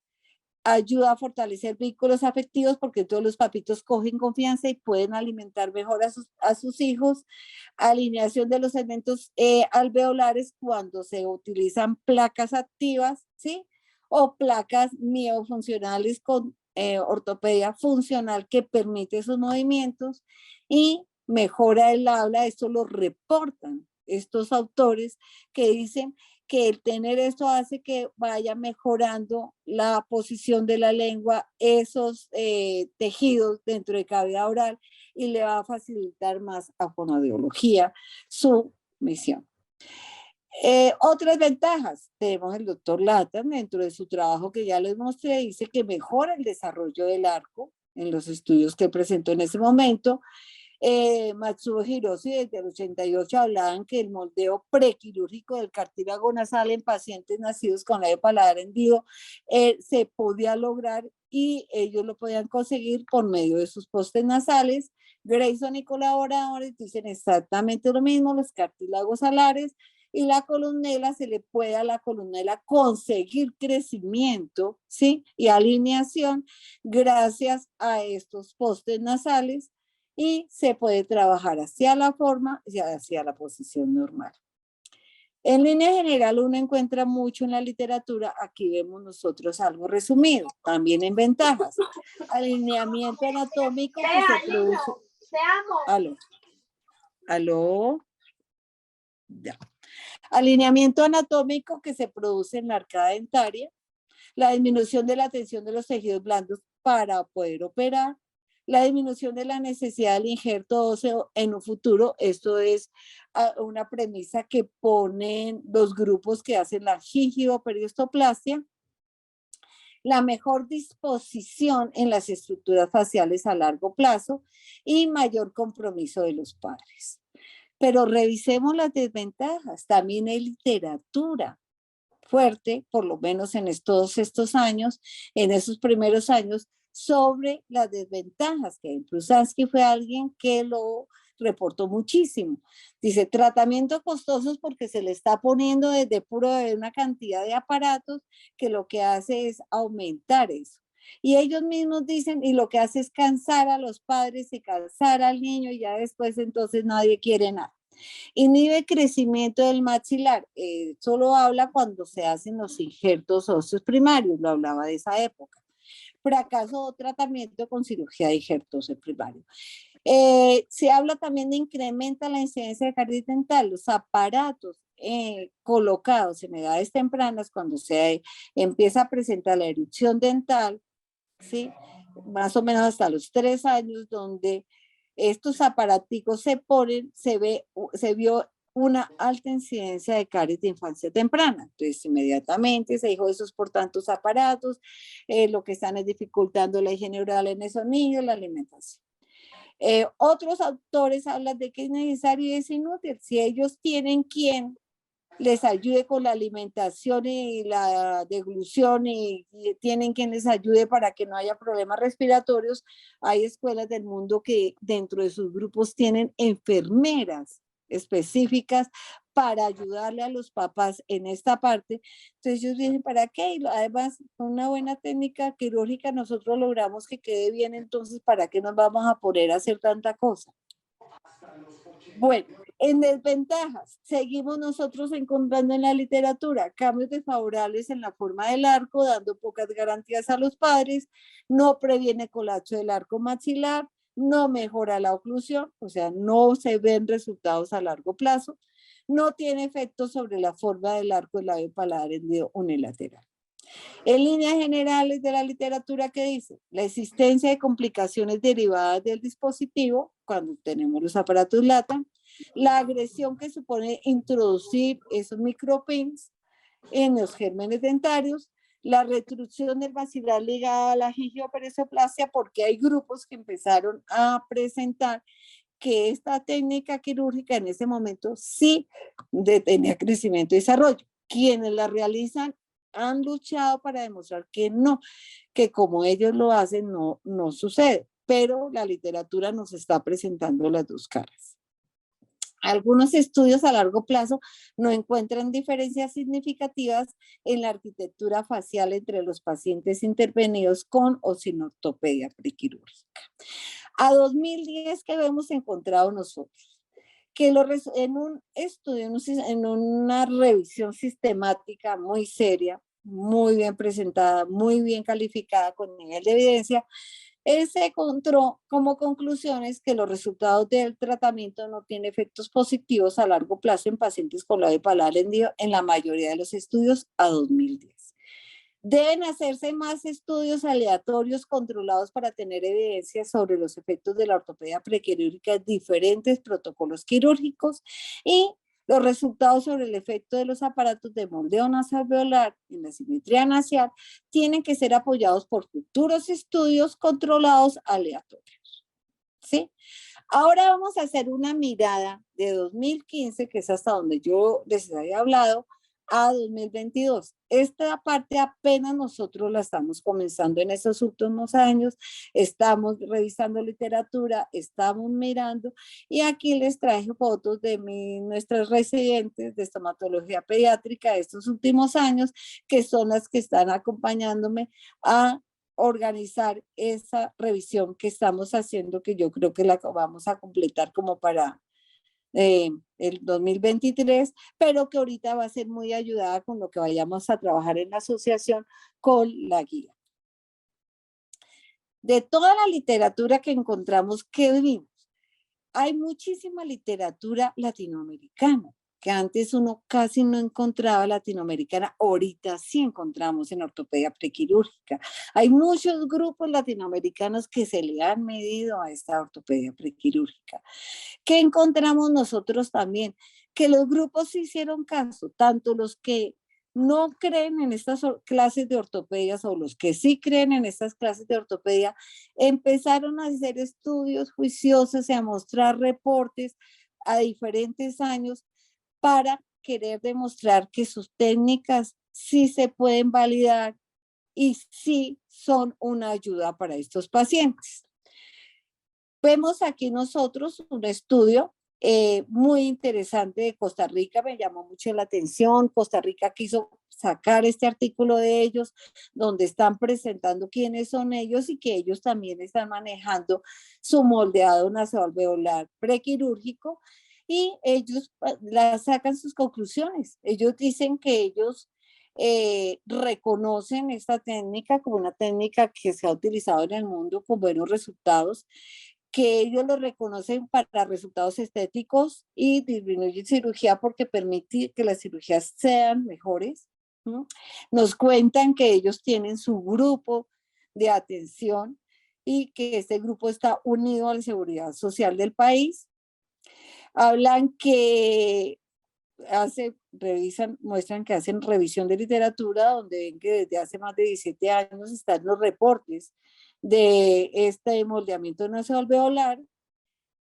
ayuda a fortalecer vínculos afectivos porque todos los papitos cogen confianza y pueden alimentar mejor a sus hijos. Alineación de los segmentos alveolares cuando se utilizan placas activas, ¿sí? O placas miofuncionales con ortopedia funcional que permite esos movimientos y mejora el habla. Esto lo reportan estos autores que dicen que el tener esto hace que vaya mejorando la posición de la lengua, esos tejidos dentro de cavidad oral y le va a facilitar más a fonoaudiología su misión. Otras ventajas, tenemos el doctor Latham dentro de su trabajo que ya les mostré, dice que mejora el desarrollo del arco en los estudios que presentó en ese momento. Matsuo Hiroshi desde el 88 hablaban que el moldeo prequirúrgico del cartílago nasal en pacientes nacidos con labio paladar hendido se podía lograr y ellos lo podían conseguir por medio de sus postes nasales. Grayson y colaboradores dicen exactamente lo mismo, los cartílagos alares y la columela, se le puede a la columela conseguir crecimiento, ¿sí? Y alineación gracias a estos postes nasales y se puede trabajar hacia la forma y hacia la posición normal. En línea general uno encuentra mucho en la literatura, aquí vemos nosotros algo resumido, también en ventajas. Alineamiento anatómico que se produce... ¿Aló? ¿Aló? Ya. Alineamiento anatómico que se produce en la arcada dentaria, la disminución de la tensión de los tejidos blandos para poder operar, la disminución de la necesidad del injerto óseo en un futuro. Esto es una premisa que ponen los grupos que hacen la gingivoperiostoplasia. La mejor disposición en las estructuras faciales a largo plazo y mayor compromiso de los padres. Pero revisemos las desventajas. También hay literatura fuerte, por lo menos en todos estos años, en esos primeros años, sobre las desventajas, que Prusansky fue alguien que lo reportó muchísimo. Dice, tratamientos costosos porque se le está poniendo desde puro de una cantidad de aparatos que lo que hace es aumentar eso. Y ellos mismos dicen, y lo que hace es cansar a los padres y cansar al niño y ya después entonces nadie quiere nada. Inhibe crecimiento del maxilar, solo habla cuando se hacen los injertos óseos primarios, lo hablaba de esa época. Fracaso o tratamiento con cirugía de injerto óseo primario. Se habla también de incrementa la incidencia de caries dental, los aparatos colocados en edades tempranas, cuando se empieza a presentar la erupción dental, ¿sí? Más o menos hasta los 3 años, donde estos aparaticos se ponen, se vio una alta incidencia de caries de infancia temprana. Entonces, inmediatamente se dijo, eso es por tantos aparatos, lo que están es dificultando la higiene oral en esos niños, la alimentación. Otros autores hablan de que es necesario y es inútil. Si ellos tienen quien les ayude con la alimentación y la deglución y tienen quien les ayude para que no haya problemas respiratorios. Hay escuelas del mundo que dentro de sus grupos tienen enfermeras específicas para ayudarle a los papás en esta parte. Entonces ellos dicen, ¿para qué? Y además, con una buena técnica quirúrgica nosotros logramos que quede bien, entonces, ¿para qué nos vamos a poner a hacer tanta cosa? Bueno, en desventajas, seguimos nosotros encontrando en la literatura cambios desfavorables en la forma del arco, dando pocas garantías a los padres, no previene colapso del arco maxilar, no mejora la oclusión, o sea, no se ven resultados a largo plazo, no tiene efecto sobre la forma del arco del labio paladar hendido unilateral. En líneas generales de la literatura, ¿qué dice? La existencia de complicaciones derivadas del dispositivo, cuando tenemos los aparatos LATAM, la agresión que supone introducir esos micropins en los gérmenes dentarios, la retracción del maxilar ligada a la gingioperoplasia, porque hay grupos que empezaron a presentar que esta técnica quirúrgica en ese momento sí detenía crecimiento y desarrollo. Quienes la realizan han luchado para demostrar que no, que como ellos lo hacen no sucede, pero la literatura nos está presentando las dos caras. Algunos estudios a largo plazo no encuentran diferencias significativas en la arquitectura facial entre los pacientes intervenidos con o sin ortopedia prequirúrgica. A 2010, ¿qué hemos encontrado nosotros? Que en un estudio, en una revisión sistemática muy seria, muy bien presentada, muy bien calificada con nivel de evidencia, se encontró como conclusiones que los resultados del tratamiento no tienen efectos positivos a largo plazo en pacientes con labio paladar hendido en la mayoría de los estudios a 2010. Deben hacerse más estudios aleatorios controlados para tener evidencia sobre los efectos de la ortopedia prequirúrgica en diferentes protocolos quirúrgicos y los resultados sobre el efecto de los aparatos de moldeo nasoalveolar en la simetría nasal tienen que ser apoyados por futuros estudios controlados aleatorios. ¿Sí? Ahora vamos a hacer una mirada de 2015, que es hasta donde yo les había hablado, a 2022. Esta parte apenas nosotros la estamos comenzando en estos últimos años, estamos revisando literatura, estamos mirando y aquí les traje fotos de nuestras residentes de estomatología pediátrica de estos últimos años, que son las que están acompañándome a organizar esa revisión que estamos haciendo, que yo creo que la vamos a completar como para el 2023, pero que ahorita va a ser muy ayudada con lo que vayamos a trabajar en la asociación con la guía. De toda la literatura que encontramos, ¿qué vimos? Hay muchísima literatura latinoamericana, que antes uno casi no encontraba latinoamericana, ahorita sí encontramos en ortopedia prequirúrgica. Hay muchos grupos latinoamericanos que se le han medido a esta ortopedia prequirúrgica. ¿Qué encontramos nosotros también? Que los grupos se hicieron caso, tanto los que no creen en estas clases de ortopedia o los que sí creen en estas clases de ortopedia, empezaron a hacer estudios juiciosos y a mostrar reportes a diferentes años para querer demostrar que sus técnicas sí se pueden validar y sí son una ayuda para estos pacientes. Vemos aquí nosotros un estudio muy interesante de Costa Rica, me llamó mucho la atención. Costa Rica quiso sacar este artículo de ellos, donde están presentando quiénes son ellos y que ellos también están manejando su moldeado nasoalveolar prequirúrgico y ellos sacan sus conclusiones. Ellos dicen que ellos reconocen esta técnica como una técnica que se ha utilizado en el mundo con buenos resultados, que ellos lo reconocen para resultados estéticos y disminuyen cirugía porque permite que las cirugías sean mejores. ¿No? Nos cuentan que ellos tienen su grupo de atención y que este grupo está unido a la seguridad social del país. Hablan que muestran que hacen revisión de literatura, donde ven que desde hace más de 17 años están los reportes de este moldeamiento nasoalveolar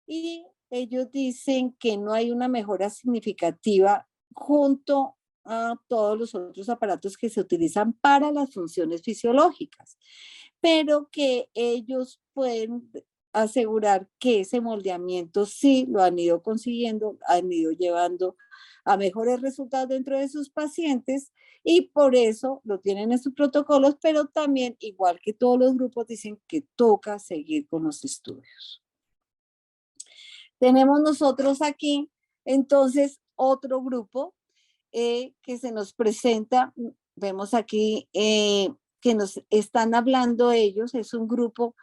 y ellos dicen que no hay una mejora significativa junto a todos los otros aparatos que se utilizan para las funciones fisiológicas, pero que ellos pueden asegurar que ese moldeamiento sí lo han ido consiguiendo, han ido llevando a mejores resultados dentro de sus pacientes y por eso lo tienen en sus protocolos, pero también, igual que todos los grupos, dicen que toca seguir con los estudios. Tenemos nosotros aquí, entonces, otro grupo que se nos presenta, vemos aquí que nos están hablando ellos, es un grupo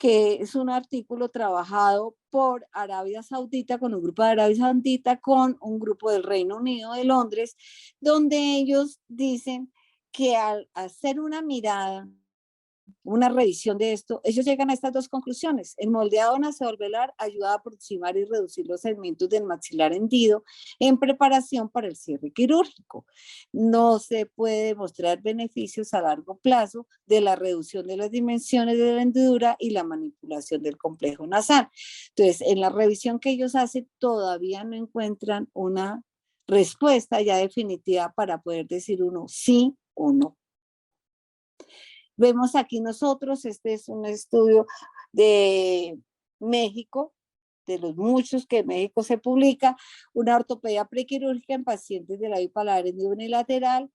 que es un artículo trabajado por Arabia Saudita, con un grupo de Arabia Saudita, con un grupo del Reino Unido de Londres, donde ellos dicen que al hacer una mirada, una revisión de esto, ellos llegan a estas dos conclusiones. El moldeado nasoalveolar ayuda a aproximar y reducir los segmentos del maxilar hendido en preparación para el cierre quirúrgico. No se puede demostrar beneficios a largo plazo de la reducción de las dimensiones de la hendidura y la manipulación del complejo nasal. Entonces, en la revisión que ellos hacen, todavía no encuentran una respuesta ya definitiva para poder decir uno sí o no. Vemos aquí nosotros, este es un estudio de México, de los muchos que en México se publica, una ortopedia prequirúrgica en pacientes de labio paladar hendido unilateral.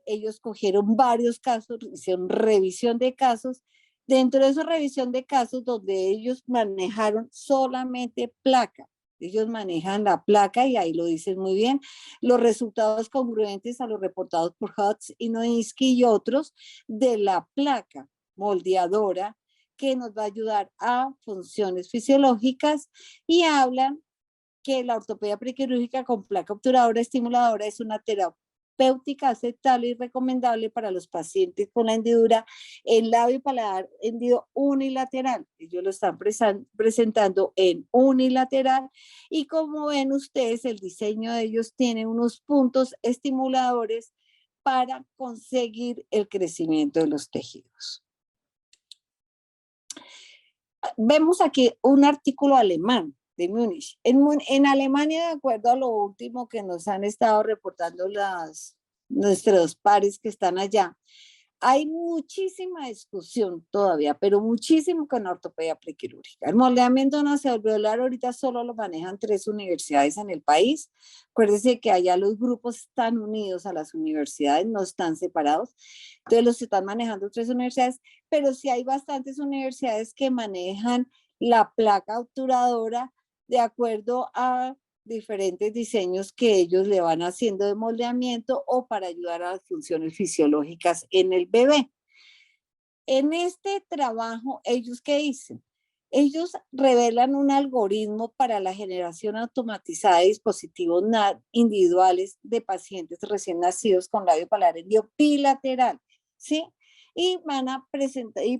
Ellos cogieron varios casos, hicieron revisión de casos. Dentro de esa revisión de casos, donde ellos manejaron solamente placa, ellos manejan la placa y ahí lo dicen muy bien, los resultados congruentes a los reportados por Hutz y Noinski y otros de la placa moldeadora que nos va a ayudar a funciones fisiológicas, y hablan que la ortopedia prequirúrgica con placa obturadora estimuladora es una terapéutica aceptable y recomendable para los pacientes con la hendidura en labio y paladar hendido unilateral. Ellos lo están presentando en unilateral, y como ven ustedes, el diseño de ellos tiene unos puntos estimuladores para conseguir el crecimiento de los tejidos. Vemos aquí un artículo alemán de Múnich. En Alemania, de acuerdo a lo último que nos han estado reportando nuestros pares que están allá, hay muchísima discusión todavía, pero muchísimo con ortopedia prequirúrgica. El moldeamiento nasoalveolar ahorita solo lo manejan 3 universidades en el país. Acuérdense que allá los grupos están unidos a las universidades, no están separados. Entonces los están manejando 3 universidades, pero sí hay bastantes universidades que manejan la placa obturadora de acuerdo a diferentes diseños que ellos le van haciendo de moldeamiento o para ayudar a las funciones fisiológicas en el bebé. En este trabajo, ¿ellos qué dicen? Ellos revelan un algoritmo para la generación automatizada de dispositivos individuales de pacientes recién nacidos con labio paladar hendido bilateral, ¿sí? Y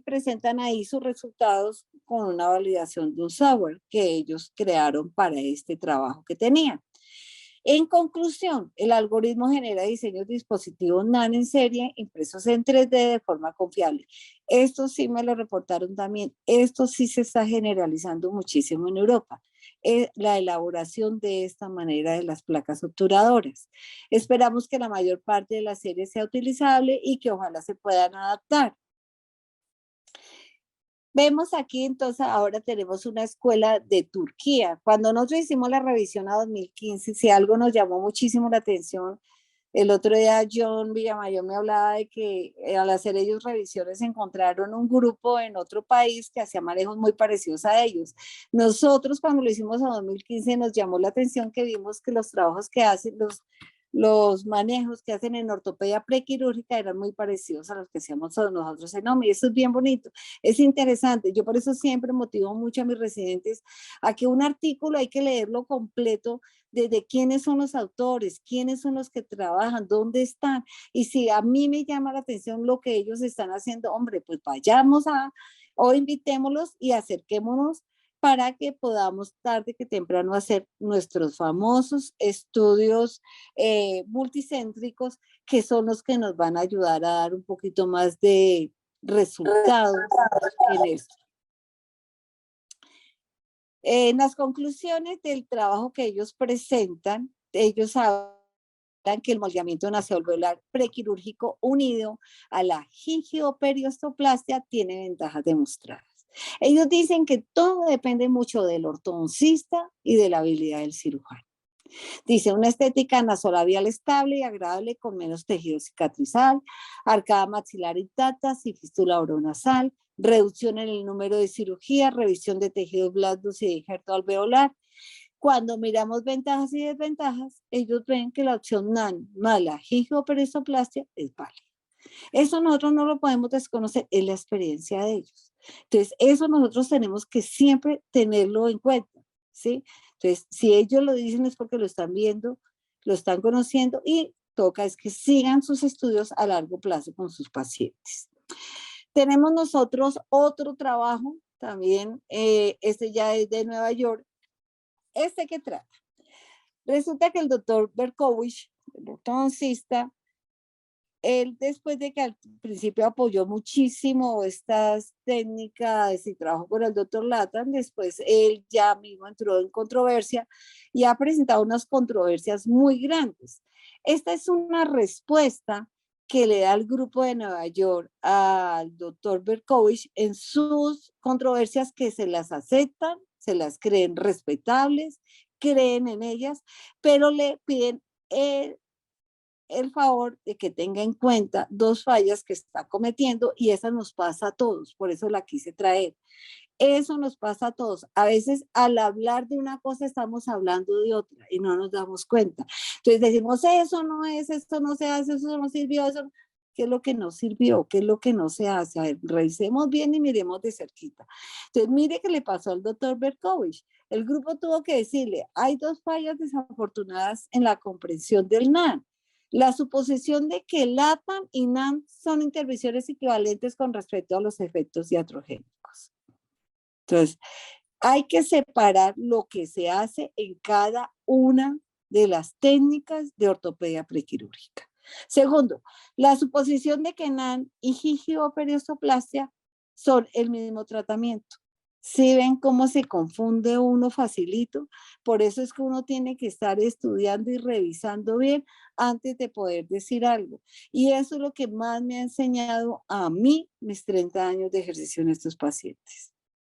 presentan ahí sus resultados con una validación de un software que ellos crearon para este trabajo que tenían. En conclusión, el algoritmo genera diseños de dispositivos NAND en serie impresos en 3D de forma confiable. Esto sí me lo reportaron también. Esto sí se está generalizando muchísimo en Europa. La elaboración de esta manera de las placas obturadoras. Esperamos que la mayor parte de la serie sea utilizable y que ojalá se puedan adaptar. Vemos aquí, entonces, ahora tenemos una escuela de Turquía. Cuando nosotros hicimos la revisión a 2015, si algo nos llamó muchísimo la atención, el otro día John Villamayor me hablaba de que al hacer ellos revisiones encontraron un grupo en otro país que hacía manejos muy parecidos a ellos. Nosotros cuando lo hicimos a 2015 nos llamó la atención que vimos que los trabajos que hacen, los manejos que hacen en ortopedia prequirúrgica eran muy parecidos a los que hacíamos nosotros en OMI. Eso es bien bonito, es interesante. Yo por eso siempre motivo mucho a mis residentes a que un artículo hay que leerlo completo, de quiénes son los autores, quiénes son los que trabajan, dónde están. Y si a mí me llama la atención lo que ellos están haciendo, hombre, pues vayamos o invitémoslos y acerquémonos para que podamos tarde que temprano hacer nuestros famosos estudios multicéntricos, que son los que nos van a ayudar a dar un poquito más de resultados en esto. En las conclusiones del trabajo que ellos presentan, ellos hablan que el moldeamiento nasoalveolar prequirúrgico unido a la gingioperiosteoplastia tiene ventajas demostradas. Ellos dicen que todo depende mucho del ortodoncista y de la habilidad del cirujano. Dice una estética nasolabial estable y agradable con menos tejido cicatrizal, arcada maxilar intacta, sin fístula oronasal, reducción en el número de cirugías, revisión de tejidos blandos y de injerto alveolar. Cuando miramos ventajas y desventajas, ellos ven que la opción NAN más la gingioperiosteoplastia es válida. Eso nosotros no lo podemos desconocer, es la experiencia de ellos. Entonces, eso nosotros tenemos que siempre tenerlo en cuenta, ¿sí? Entonces, si ellos lo dicen es porque lo están viendo, lo están conociendo y toca es que sigan sus estudios a largo plazo con sus pacientes. Tenemos nosotros otro trabajo también, este ya es de Nueva York. ¿Este qué trata? Resulta que el doctor Berkowitz, el ortodoncista, él después de que al principio apoyó muchísimo estas técnicas y trabajó con el doctor Latan, después él ya mismo entró en controversia y ha presentado unas controversias muy grandes. Esta es una respuesta que le da el grupo de Nueva York al doctor Berkowitz en sus controversias, que se las aceptan, se las creen respetables, creen en ellas, pero le piden el favor de que tenga en cuenta dos fallas que está cometiendo, y esa nos pasa a todos, por eso la quise traer. Eso nos pasa a todos. A veces al hablar de una cosa estamos hablando de otra y no nos damos cuenta. Entonces decimos, eso no es, esto no se hace, eso no sirvió, eso no. ¿Qué es lo que no sirvió? ¿Qué es lo que no se hace? A ver, revisemos bien y miremos de cerquita. Entonces, mire qué le pasó al doctor Berkowitz. El grupo tuvo que decirle, hay dos fallas desafortunadas en la comprensión del NAN. La suposición de que LATAM y NAM son intervenciones equivalentes con respecto a los efectos iatrogénicos. Entonces, hay que separar lo que se hace en cada una de las técnicas de ortopedia prequirúrgica. Segundo, la suposición de que NAN y gingivoperiostoplastia son el mismo tratamiento. ¿Sí ven cómo se confunde uno facilito? Por eso es que uno tiene que estar estudiando y revisando bien antes de poder decir algo. Y eso es lo que más me ha enseñado a mí mis 30 años de ejercicio en estos pacientes.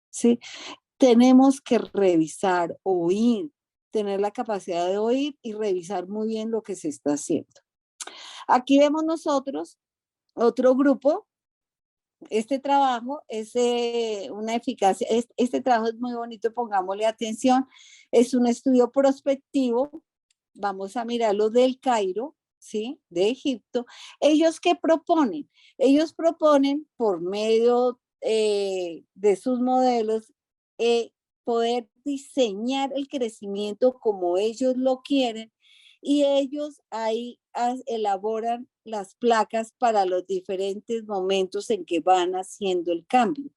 ¿Sí? Tenemos que revisar, oír, tener la capacidad de oír y revisar muy bien lo que se está haciendo. Aquí vemos nosotros otro grupo. Este trabajo es una eficacia, este trabajo es muy bonito, pongámosle atención, es un estudio prospectivo, vamos a mirarlo del Cairo, ¿sí? De Egipto. ¿Ellos qué proponen? Ellos proponen por medio de sus modelos poder diseñar el crecimiento como ellos lo quieren, y ellos ahí elaboran las placas para los diferentes momentos en que van haciendo el cambio.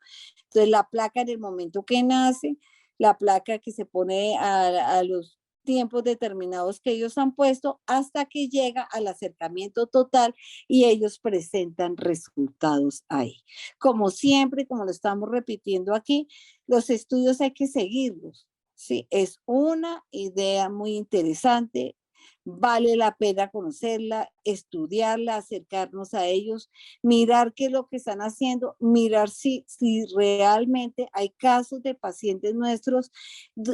Entonces, la placa en el momento que nace, la placa que se pone a los tiempos determinados que ellos han puesto, hasta que llega al acercamiento total y ellos presentan resultados ahí. Como siempre, como lo estamos repitiendo aquí, los estudios hay que seguirlos. Sí, es una idea muy interesante, vale la pena conocerla, estudiarla, acercarnos a ellos, mirar qué es lo que están haciendo, mirar si realmente hay casos de pacientes nuestros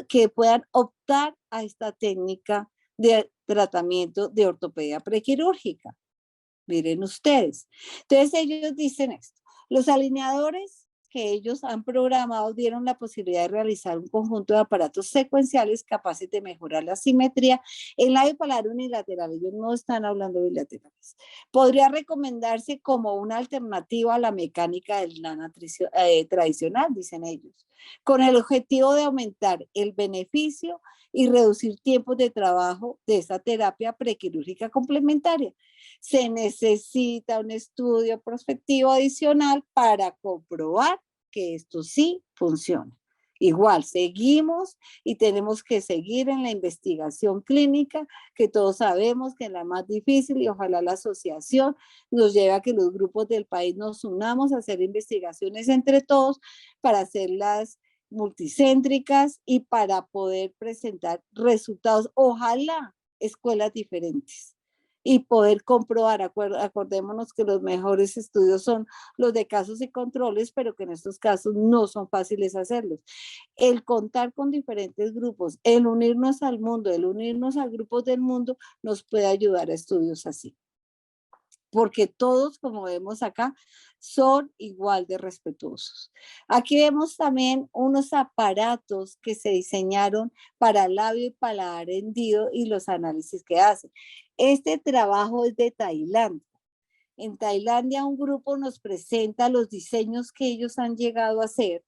que puedan optar a esta técnica de tratamiento de ortopedia prequirúrgica. Miren ustedes. Entonces ellos dicen esto: los alineadores que ellos han programado dieron la posibilidad de realizar un conjunto de aparatos secuenciales capaces de mejorar la simetría en labio paladar unilateral. Ellos no están hablando de bilaterales. Podría recomendarse como una alternativa a la mecánica del NAN tradicional, dicen ellos, con el objetivo de aumentar el beneficio y reducir tiempos de trabajo de esta terapia prequirúrgica complementaria. Se necesita un estudio prospectivo adicional para comprobar que esto sí funciona. Igual, seguimos y tenemos que seguir en la investigación clínica, que todos sabemos que es la más difícil, y ojalá la asociación nos lleve a que los grupos del país nos unamos a hacer investigaciones entre todos para hacerlas multicéntricas y para poder presentar resultados, ojalá escuelas diferentes, y poder comprobar. Acordémonos que los mejores estudios son los de casos y controles, pero que en estos casos no son fáciles hacerlos. El contar con diferentes grupos, el unirnos al mundo, el unirnos a grupos del mundo, nos puede ayudar a estudios así. Porque todos, como vemos acá, son igual de respetuosos. Aquí vemos también unos aparatos que se diseñaron para labio y paladar hendido y los análisis que hacen. Este trabajo es de Tailandia. En Tailandia un grupo nos presenta los diseños que ellos han llegado a hacer,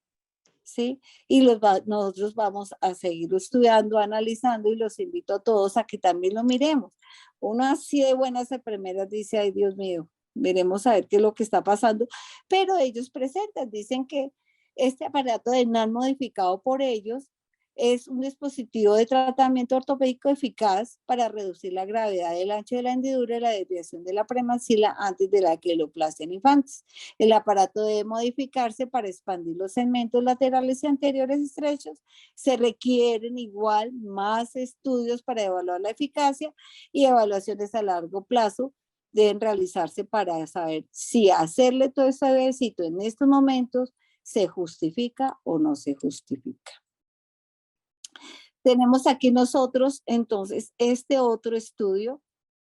¿sí? Y nosotros vamos a seguir estudiando, analizando y los invito a todos a que también lo miremos. Uno así de buenas de primeras dice, ay Dios mío, veremos a ver qué es lo que está pasando, pero ellos presentan, dicen que este aparato de NAN modificado por ellos es un dispositivo de tratamiento ortopédico eficaz para reducir la gravedad del ancho de la hendidura y la desviación de la premaxila antes de la queloplastia en infantes. El aparato debe modificarse para expandir los segmentos laterales y anteriores estrechos. Se requieren igual más estudios para evaluar la eficacia y evaluaciones a largo plazo deben realizarse para saber si hacerle todo ese bebecito en estos momentos se justifica o no se justifica. Tenemos aquí nosotros entonces este otro estudio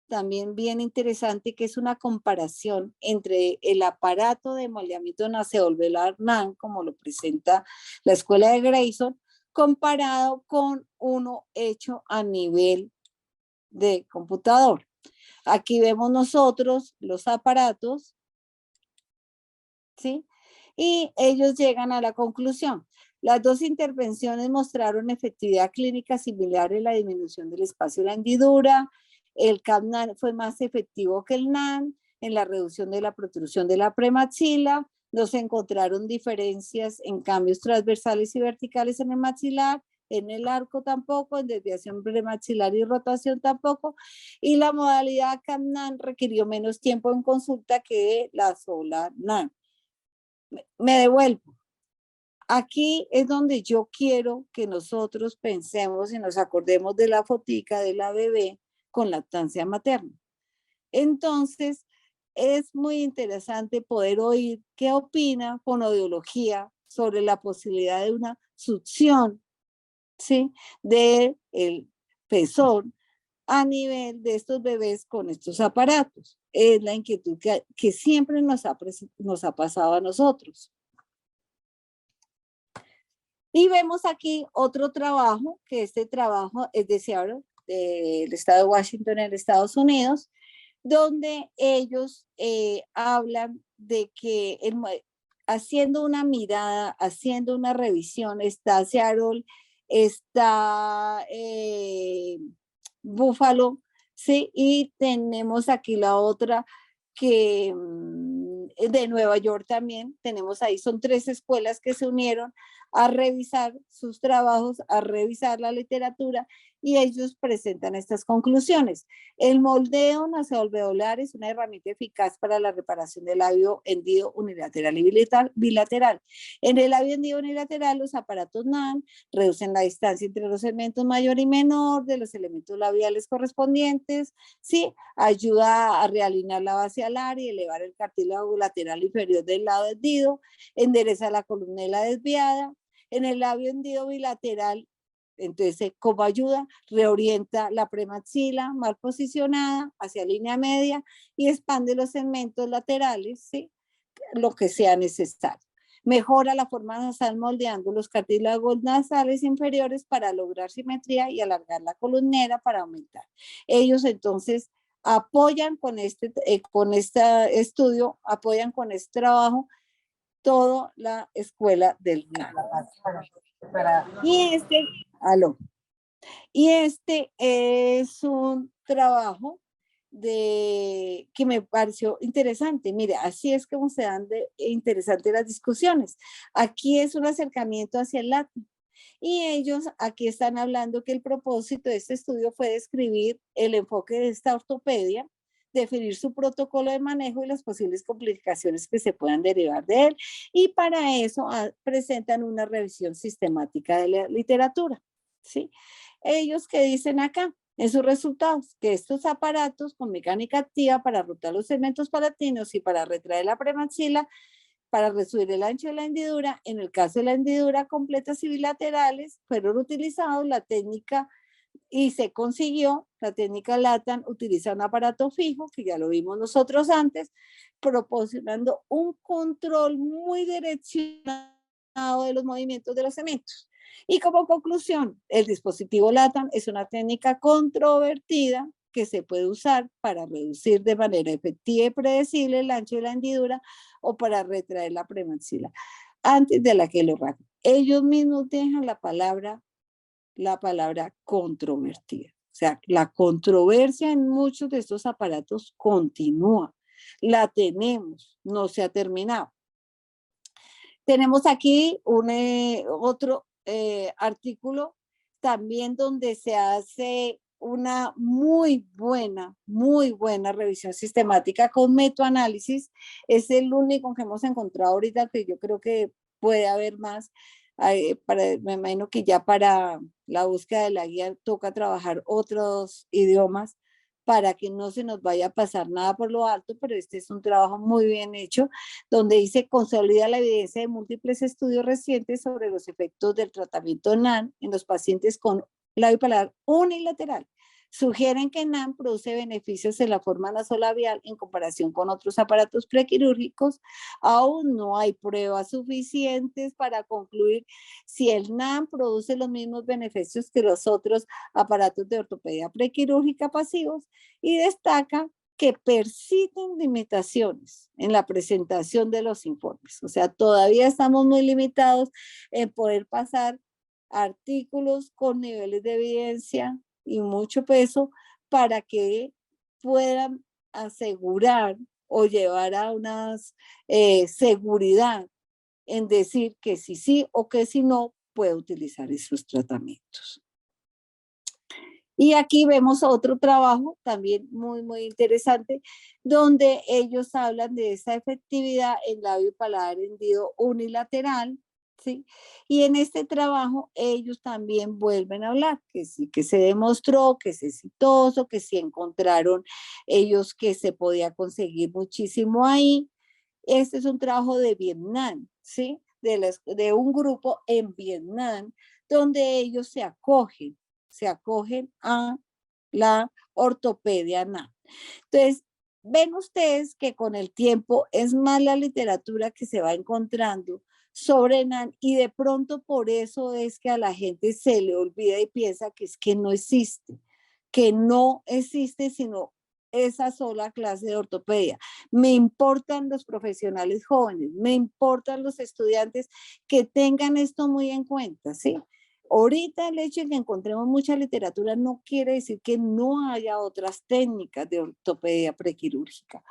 también bien interesante que es una comparación entre el aparato de moldeamiento naseolveolar NAN, como lo presenta la escuela de Grayson, comparado con uno hecho a nivel de computador. Aquí vemos nosotros los aparatos, ¿sí? Y ellos llegan a la conclusión. Las dos intervenciones mostraron efectividad clínica similar en la disminución del espacio de la hendidura. El CAP-NAN fue más efectivo que el NAN en la reducción de la protrusión de la premaxila. No se encontraron diferencias en cambios transversales y verticales en el maxilar, en el arco tampoco, en desviación premaxilar y rotación tampoco. Y la modalidad CAP-NAN requirió menos tiempo en consulta que la sola NAN. Me devuelvo. Aquí es donde yo quiero que nosotros pensemos y nos acordemos de la fotica de la bebé con lactancia materna. Entonces, es muy interesante poder oír qué opina fonoaudiología sobre la posibilidad de una succión, ¿sí?, del pezón a nivel de estos bebés con estos aparatos. Es la inquietud que siempre nos ha pasado a nosotros. Y vemos aquí otro trabajo, que este trabajo es de Seattle, del estado de Washington en Estados Unidos, donde ellos hablan de que haciendo una mirada, haciendo una revisión, está Seattle, está Buffalo, ¿sí? Y tenemos aquí la otra que de Nueva York también, tenemos ahí, son 3 escuelas que se unieron a revisar sus trabajos, a revisar la literatura y ellos presentan estas conclusiones. El moldeo naseoalveolar es una herramienta eficaz para la reparación del labio hendido unilateral y bilateral. En el labio hendido unilateral, los aparatos NAN reducen la distancia entre los segmentos mayor y menor de los elementos labiales correspondientes, ¿sí? Ayuda a realinear la base alar y elevar el cartílago lateral inferior del lado hendido, endereza la columela desviada. En el labio hendido bilateral, entonces, como ayuda, reorienta la premaxila mal posicionada hacia línea media y expande los segmentos laterales, ¿sí?, lo que sea necesario. Mejora la forma nasal moldeando los cartílagos nasales inferiores para lograr simetría y alargar la columnera para aumentar. Ellos entonces apoyan con este estudio, apoyan con este trabajo toda la escuela del NAN. Y este es un trabajo que me pareció interesante. Mire, así es como se dan interesantes las discusiones. Aquí es un acercamiento hacia el LATAM. Y ellos aquí están hablando que el propósito de este estudio fue describir el enfoque de esta ortopedia, definir su protocolo de manejo y las posibles complicaciones que se puedan derivar de él. Y para eso presentan una revisión sistemática de la literatura, ¿sí? Ellos que dicen acá en sus resultados que estos aparatos con mecánica activa para rotar los segmentos palatinos y para retraer la premaxila, para reducir el ancho de la hendidura, en el caso de la hendidura completas y bilaterales, fueron utilizados la técnica y se consiguió, la técnica LATAM utiliza un aparato fijo, que ya lo vimos nosotros antes, proporcionando un control muy direccionado de los movimientos de los segmentos. Y como conclusión, el dispositivo LATAM es una técnica controvertida que se puede usar para reducir de manera efectiva y predecible el ancho de la hendidura o para retraer la premaxila antes de la queloración. Ellos mismos dejan la palabra controvertida. O sea, la controversia en muchos de estos aparatos continúa. La tenemos, no se ha terminado. Tenemos aquí otro artículo también donde se hace una muy buena revisión sistemática con metoanálisis. Es el único que hemos encontrado ahorita, que yo creo que puede haber más. Me imagino que ya para la búsqueda de la guía toca trabajar otros idiomas para que no se nos vaya a pasar nada por lo alto, pero este es un trabajo muy bien hecho, donde dice consolida la evidencia de múltiples estudios recientes sobre los efectos del tratamiento NAN en los pacientes con labio paladar unilateral. Sugieren que NAN produce beneficios en la forma nasolabial en comparación con otros aparatos prequirúrgicos. Aún no hay pruebas suficientes para concluir si el NAN produce los mismos beneficios que los otros aparatos de ortopedia prequirúrgica pasivos, y destaca que persisten limitaciones en la presentación de los informes. O sea, todavía estamos muy limitados en poder pasar artículos con niveles de evidencia y mucho peso para que puedan asegurar o llevar a una seguridad en decir que si sí o que si no puede utilizar esos tratamientos. Y aquí vemos otro trabajo también muy interesante, donde ellos hablan de esa efectividad en labio paladar hendido unilateral, ¿sí? Y en este trabajo ellos también vuelven a hablar que sí, que se demostró que es exitoso, que sí encontraron ellos que se podía conseguir muchísimo ahí. Este es un trabajo de Vietnam, ¿sí? De un grupo en Vietnam, donde ellos se acogen a la ortopedia NAN. Entonces, ven ustedes que con el tiempo es más la literatura que se va encontrando sobre NAN, y de pronto por eso es que a la gente se le olvida y piensa que es que no existe sino esa sola clase de ortopedia. Me importan los profesionales jóvenes, me importan los estudiantes que tengan esto muy en cuenta, ¿sí? Ahorita el hecho de que encontremos mucha literatura no quiere decir que no haya otras técnicas de ortopedia prequirúrgica.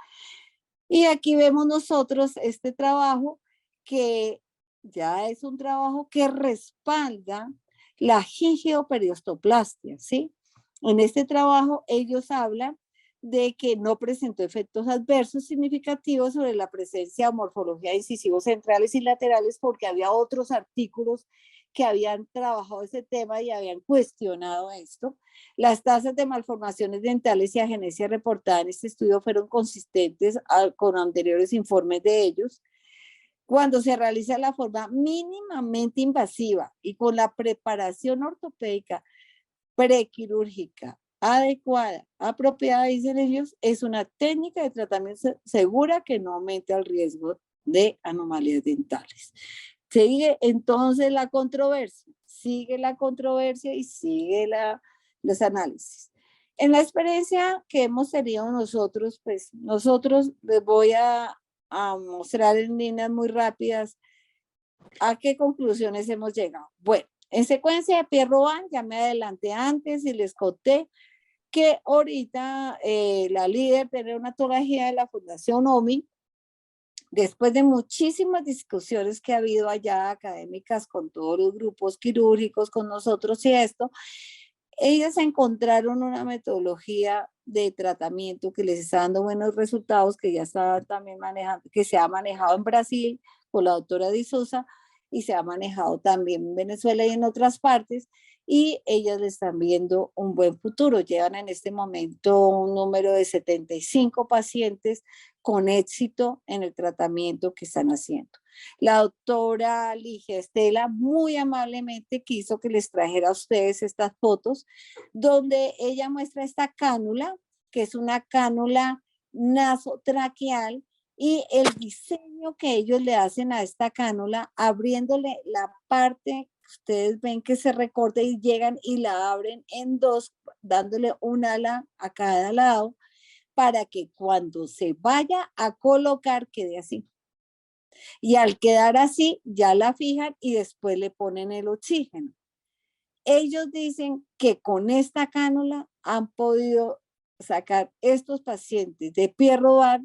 Y aquí vemos nosotros este trabajo que ya es un trabajo que respalda la gingioperiostoplastia, ¿sí? En este trabajo ellos hablan de que no presentó efectos adversos significativos sobre la presencia o morfología de incisivos centrales y laterales, porque había otros artículos que habían trabajado ese tema y habían cuestionado esto. Las tasas de malformaciones dentales y agenesia reportadas en este estudio fueron consistentes con anteriores informes de ellos. Cuando se realiza la forma mínimamente invasiva y con la preparación ortopédica prequirúrgica adecuada, apropiada, dicen ellos, es una técnica de tratamiento segura que no aumenta el riesgo de anomalías dentales. Sigue entonces la controversia, y sigue los análisis. En la experiencia que hemos tenido nosotros, pues nosotros les voy a mostrar en líneas muy rápidas a qué conclusiones hemos llegado. Bueno, en secuencia de Pierre-Robin, ya me adelanté antes y les conté que ahorita la líder de neonatología de la Fundación OMI, después de muchísimas discusiones que ha habido allá académicas con todos los grupos quirúrgicos, con nosotros y esto, ellas encontraron una metodología de tratamiento que les está dando buenos resultados, que ya está también manejando, que se ha manejado en Brasil con la doctora Di Souza, y se ha manejado también en Venezuela y en otras partes, y ellas le están viendo un buen futuro. Llevan en este momento un número de 75 pacientes con éxito en el tratamiento que están haciendo. La doctora Ligia Estela muy amablemente quiso que les trajera a ustedes estas fotos, donde ella muestra esta cánula, que es una cánula nasotraqueal, y el diseño que ellos le hacen a esta cánula, abriéndole la parte, ustedes ven que se recorta y llegan y la abren en dos dándole un ala a cada lado para que cuando se vaya a colocar quede así. Y al quedar así, ya la fijan y después le ponen el oxígeno. Ellos dicen que con esta cánula han podido sacar estos pacientes de pie rodar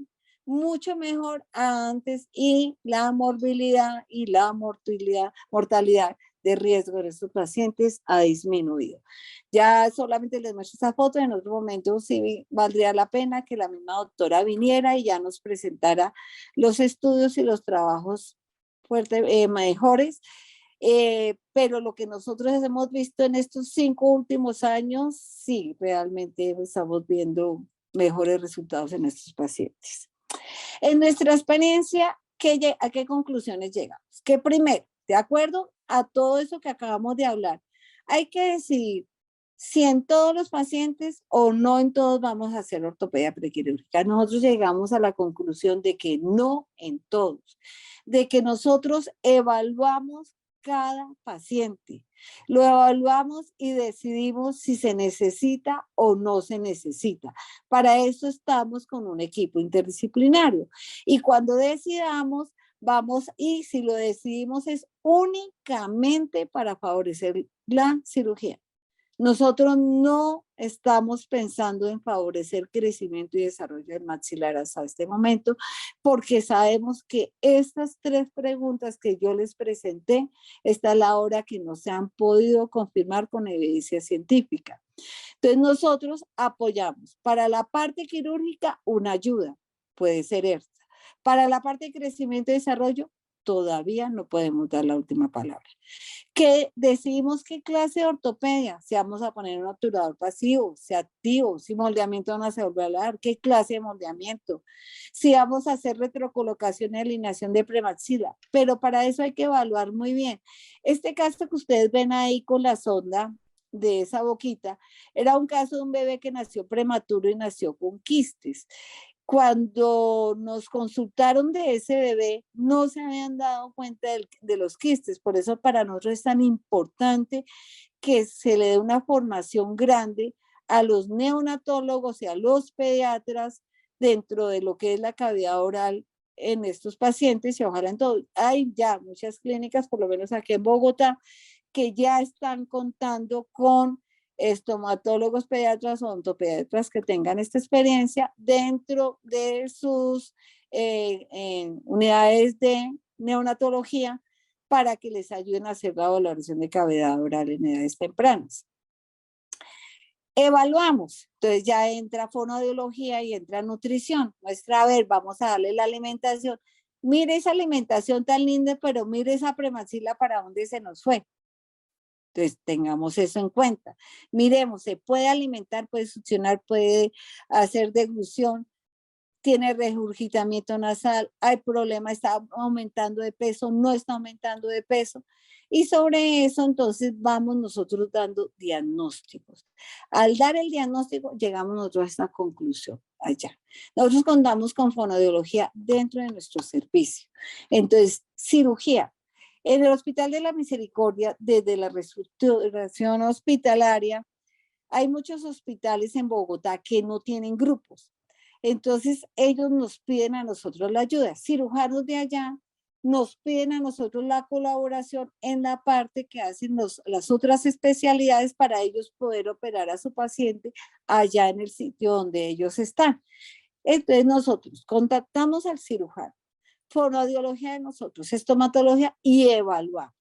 mucho mejor a antes y la morbilidad y la mortalidad de riesgo de estos pacientes ha disminuido. Ya solamente les muestro esta foto, en otro momento sí valdría la pena que la misma doctora viniera y ya nos presentara los estudios y los trabajos mejores. Pero lo que nosotros hemos visto en estos 5 últimos años, sí, realmente estamos viendo mejores resultados en estos pacientes. En nuestra experiencia, ¿a qué conclusiones llegamos? Que primero, de acuerdo a todo eso que acabamos de hablar, hay que decidir si en todos los pacientes o no en todos vamos a hacer ortopedia prequirúrgica. Nosotros llegamos a la conclusión de que no en todos, de que nosotros evaluamos cada paciente. Lo evaluamos y decidimos si se necesita o no se necesita. Para eso estamos con un equipo interdisciplinario. Y cuando decidamos, vamos y si lo decidimos es únicamente para favorecer la cirugía. Nosotros no estamos pensando en favorecer crecimiento y desarrollo del maxilar hasta este momento, porque sabemos que estas 3 preguntas que yo les presenté, esta es la hora que no se han podido confirmar con evidencia científica. Entonces nosotros apoyamos para la parte quirúrgica una ayuda, puede ser esta. Para la parte de crecimiento y desarrollo, todavía no podemos dar la última palabra. Que decidimos qué clase de ortopedia, si vamos a poner un obturador pasivo, si activo, si moldeamiento no se vuelve a hablar, qué clase de moldeamiento, si vamos a hacer retrocolocación y alineación de premaxila, pero para eso hay que evaluar muy bien. Este caso que ustedes ven ahí con la sonda de esa boquita, era un caso de un bebé que nació prematuro y nació con quistes. Cuando nos consultaron de ese bebé, no se habían dado cuenta de los quistes. Por eso para nosotros es tan importante que se le dé una formación grande a los neonatólogos y a los pediatras dentro de lo que es la cavidad oral en estos pacientes y ojalá en todo. Hay ya muchas clínicas, por lo menos aquí en Bogotá, que ya están contando con estomatólogos, pediatras o odontopediatras que tengan esta experiencia dentro de sus unidades de neonatología para que les ayuden a hacer la valoración de cavidad oral en edades tempranas. Evaluamos, entonces ya entra fonoaudiología y entra nutrición. Muestra, a ver, vamos a darle la alimentación. Mire esa alimentación tan linda, pero mire esa premaxila para dónde se nos fue. Entonces, tengamos eso en cuenta. Miremos, se puede alimentar, puede succionar, puede hacer deglución, tiene regurgitamiento nasal, hay problema, está aumentando de peso, no está aumentando de peso. Y sobre eso, entonces, vamos nosotros dando diagnósticos. Al dar el diagnóstico, llegamos nosotros a esta conclusión allá. Nosotros contamos con fonoaudiología dentro de nuestro servicio. Entonces, cirugía. En el Hospital de la Misericordia, desde la reestructuración hospitalaria, hay muchos hospitales en Bogotá que no tienen grupos. Entonces, ellos nos piden a nosotros la ayuda. Cirujanos de allá nos piden a nosotros la colaboración en la parte que hacen las otras especialidades para ellos poder operar a su paciente allá en el sitio donde ellos están. Entonces, nosotros contactamos al cirujano, fonoaudiología de nosotros, estomatología y evaluamos.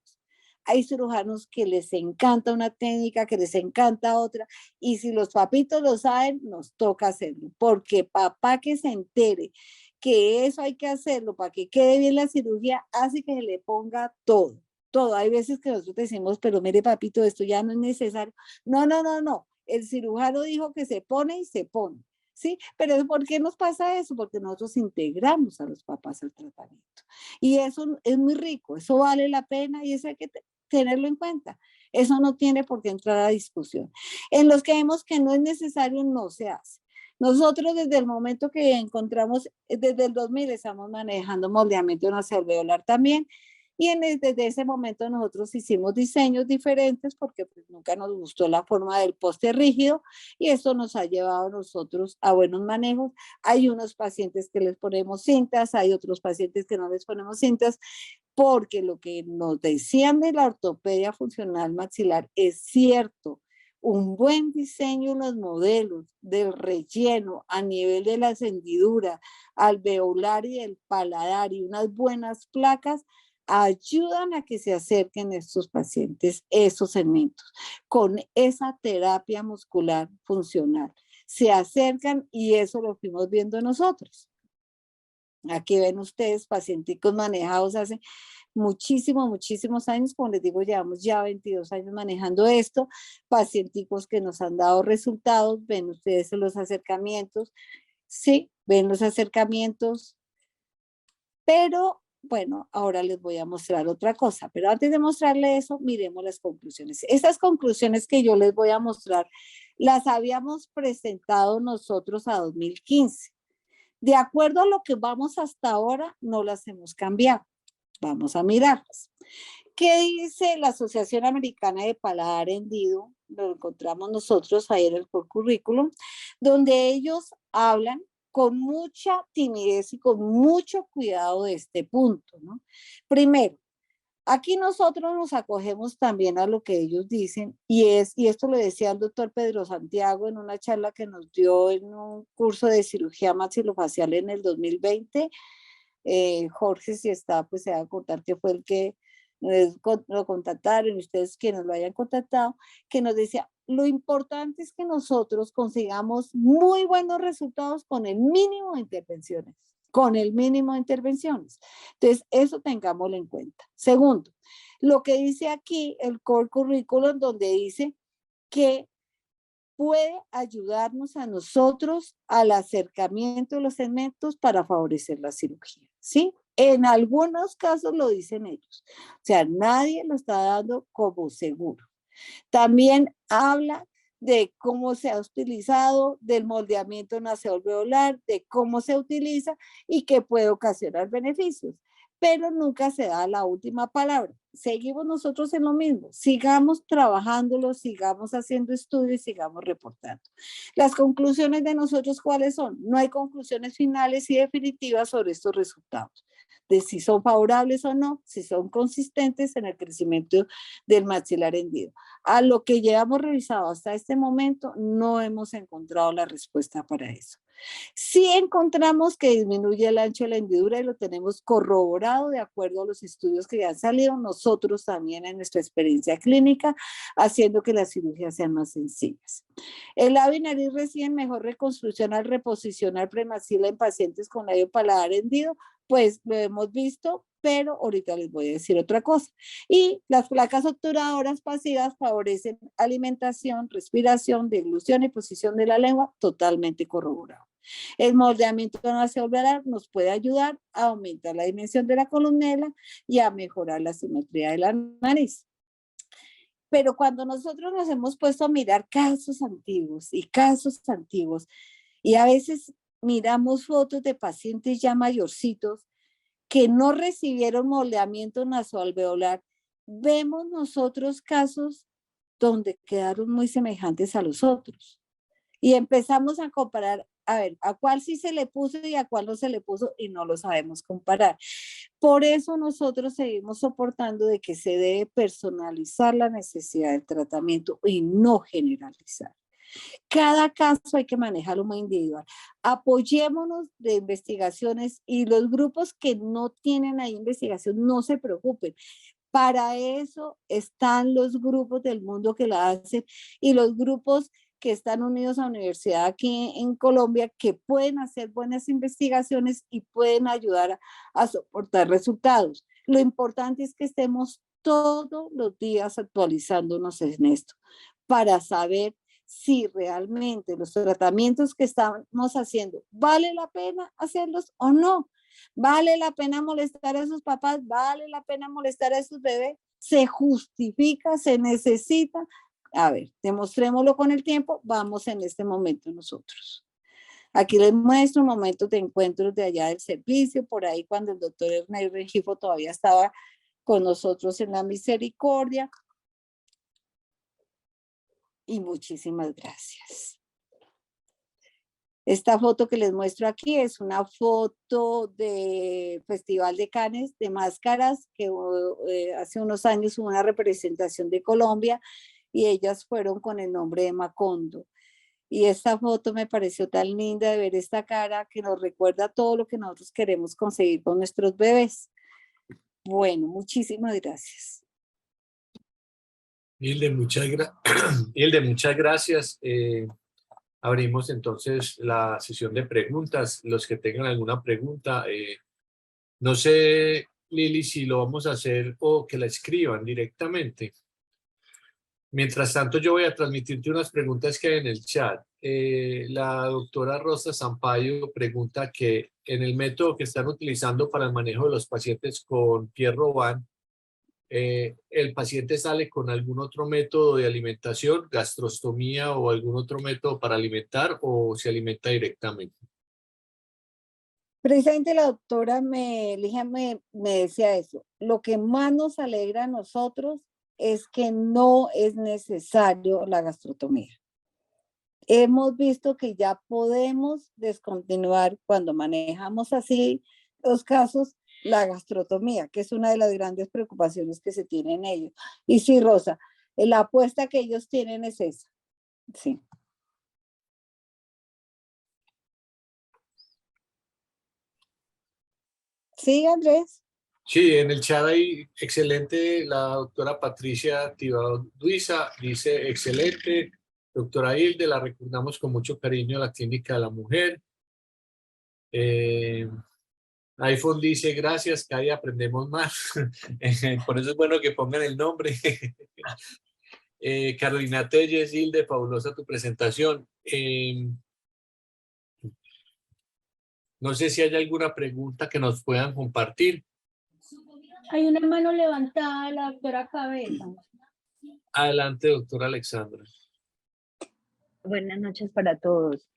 Hay cirujanos que les encanta una técnica, que les encanta otra, y si los papitos lo saben, nos toca hacerlo, porque papá que se entere que eso hay que hacerlo para que quede bien la cirugía, hace que se le ponga todo, todo. Hay veces que nosotros decimos, pero mire papito, esto ya no es necesario. No, no, no, no. El cirujano dijo que se pone y se pone. ¿Sí? Pero ¿por qué nos pasa eso? Porque nosotros integramos a los papás al tratamiento. Y eso es muy rico, eso vale la pena y eso hay que tenerlo en cuenta. Eso no tiene por qué entrar a discusión. En los que vemos que no es necesario, no se hace. Nosotros desde el momento que encontramos, desde el 2000 estamos manejando moldeamiento nasoalveolar también Y desde ese momento nosotros hicimos diseños diferentes porque pues, nunca nos gustó la forma del poste rígido y eso nos ha llevado a nosotros a buenos manejos. Hay unos pacientes que les ponemos cintas, hay otros pacientes que no les ponemos cintas, porque lo que nos decían de la ortopedia funcional maxilar es cierto. Un buen diseño en los modelos del relleno a nivel de la hendidura alveolar y del paladar y unas buenas placas ayudan a que se acerquen estos pacientes esos segmentos con esa terapia muscular funcional. Se acercan y eso lo fuimos viendo nosotros. Aquí ven ustedes pacienticos manejados hace muchísimos años, como les digo, llevamos ya 22 años manejando esto, pacienticos que nos han dado resultados, ven ustedes los acercamientos, sí, ven los acercamientos, pero bueno, ahora les voy a mostrar otra cosa, pero antes de mostrarle eso, miremos las conclusiones. Estas conclusiones que yo les voy a mostrar, las habíamos presentado nosotros a 2015. De acuerdo a lo que vamos hasta ahora, no las hemos cambiado. Vamos a mirarlas. ¿Qué dice la Asociación Americana de Paladar Hendido? Lo encontramos nosotros ahí en el currículum, donde ellos hablan con mucha timidez y con mucho cuidado de este punto, ¿no? Primero, aquí nosotros nos acogemos también a lo que ellos dicen y esto lo decía el doctor Pedro Santiago en una charla que nos dio en un curso de cirugía maxilofacial en el 2020. Jorge, si está, pues se va a contar que fue el que lo contactaron, ustedes quienes lo hayan contactado, que nos decía, lo importante es que nosotros consigamos muy buenos resultados con el mínimo de intervenciones, con el mínimo de intervenciones. Entonces, eso tengámoslo en cuenta. Segundo, lo que dice aquí el core curriculum, donde dice que puede ayudarnos a nosotros al acercamiento de los segmentos para favorecer la cirugía, ¿sí? En algunos casos lo dicen ellos, o sea, nadie lo está dando como seguro. También habla de cómo se ha utilizado, del moldeamiento nasoalveolar, de cómo se utiliza y que puede ocasionar beneficios, pero nunca se da la última palabra. Seguimos nosotros en lo mismo, sigamos trabajándolo, sigamos haciendo estudios, sigamos reportando. Las conclusiones de nosotros, ¿cuáles son? No hay conclusiones finales y definitivas sobre estos resultados, de si son favorables o no, si son consistentes en el crecimiento del maxilar hendido. A lo que llevamos revisado hasta este momento, no hemos encontrado la respuesta para eso. Sí encontramos que disminuye el ancho de la hendidura y lo tenemos corroborado de acuerdo a los estudios que ya han salido, nosotros también en nuestra experiencia clínica, haciendo que las cirugías sean más sencillas. El labio y nariz reciben mejor reconstrucción al reposicionar premaxila en pacientes con labio paladar hendido, pues lo hemos visto, pero ahorita les voy a decir otra cosa. Y las placas obturadoras pasivas favorecen alimentación, respiración, deglución y posición de la lengua, totalmente corroborado. El moldeamiento nasoalveolar nos puede ayudar a aumentar la dimensión de la columela y a mejorar la simetría de la nariz. Pero cuando nosotros nos hemos puesto a mirar casos antiguos y a veces miramos fotos de pacientes ya mayorcitos que no recibieron moldeamiento nasoalveolar, vemos nosotros casos donde quedaron muy semejantes a los otros. Y empezamos a comparar, a ver, a cuál sí se le puso y a cuál no se le puso y no lo sabemos comparar. Por eso nosotros seguimos soportando de que se debe personalizar la necesidad del tratamiento y no generalizar. Cada caso hay que manejarlo muy individual. Apoyémonos de investigaciones y los grupos que no tienen ahí investigación, no se preocupen. Para eso están los grupos del mundo que la hacen y los grupos que están unidos a la universidad aquí en Colombia que pueden hacer buenas investigaciones y pueden ayudar a soportar resultados. Lo importante es que estemos todos los días actualizándonos en esto para saber si realmente los tratamientos que estamos haciendo vale la pena hacerlos o no. ¿Vale la pena molestar a sus papás? ¿Vale la pena molestar a sus bebés? ¿Se justifica? ¿Se necesita? A ver, demostrémoslo con el tiempo. Vamos en este momento nosotros. Aquí les muestro momentos de encuentros de allá del servicio, por ahí cuando el doctor Ernest Rengifo todavía estaba con nosotros en la misericordia. Y muchísimas gracias. Esta foto que les muestro aquí es una foto de Festival de Cannes de máscaras, que hace unos años hubo una representación de Colombia y ellas fueron con el nombre de Macondo. Y esta foto me pareció tan linda de ver esta cara que nos recuerda todo lo que nosotros queremos conseguir con nuestros bebés. Bueno, muchísimas gracias. Hilde, Hilde, muchas gracias. Abrimos entonces la sesión de preguntas. Los que tengan alguna pregunta, no sé, Lili, si lo vamos a hacer o que la escriban directamente. Mientras tanto, yo voy a transmitirte unas preguntas que hay en el chat. La doctora Rosa Sampaio pregunta que en el método que están utilizando para el manejo de los pacientes con Pierre-Robin, ¿el paciente sale con algún otro método de alimentación, gastrostomía o algún otro método para alimentar o se alimenta directamente? Precisamente la doctora Elija me decía eso. Lo que más nos alegra a nosotros es que no es necesario la gastrotomía. Hemos visto que ya podemos descontinuar cuando manejamos así los casos la gastrotomía, que es una de las grandes preocupaciones que se tienen ellos. Y sí, Rosa, la apuesta que ellos tienen es esa. Sí. Sí, Andrés. Sí, en el chat hay excelente, la doctora Patricia Tibaduiza dice excelente, doctora Hilde, la recordamos con mucho cariño a la Clínica de la Mujer. iPhone dice gracias, cada día aprendemos más, por eso es bueno que pongan el nombre. Carolina Telles, Hilde, fabulosa tu presentación. No sé si hay alguna pregunta que nos puedan compartir. Hay una mano levantada de la doctora Cabeza. Adelante, doctora Alexandra. Buenas noches para todos.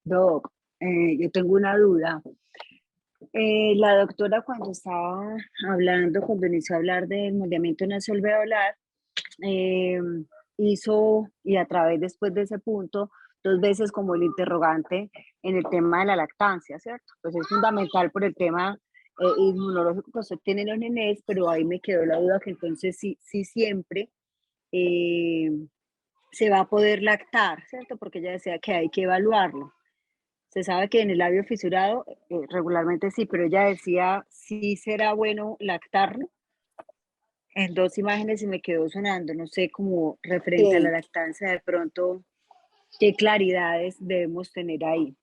Doc, yo tengo una duda. La doctora cuando estaba hablando, cuando inició a hablar del moldeamiento nasoalveolar, hizo, y a través después de ese punto, 2 veces como el interrogante en el tema de la lactancia, ¿cierto? Pues es fundamental por el tema inmunológico que usted tiene en los nenes, pero ahí me quedó la duda que entonces sí siempre se va a poder lactar, ¿cierto? Porque ella decía que hay que evaluarlo. Se sabe que en el labio fisurado regularmente sí, pero ella decía, sí será bueno lactarlo. En 2 imágenes y me quedó sonando, no sé, como referente a la lactancia, de pronto, ¿qué claridades debemos tener ahí?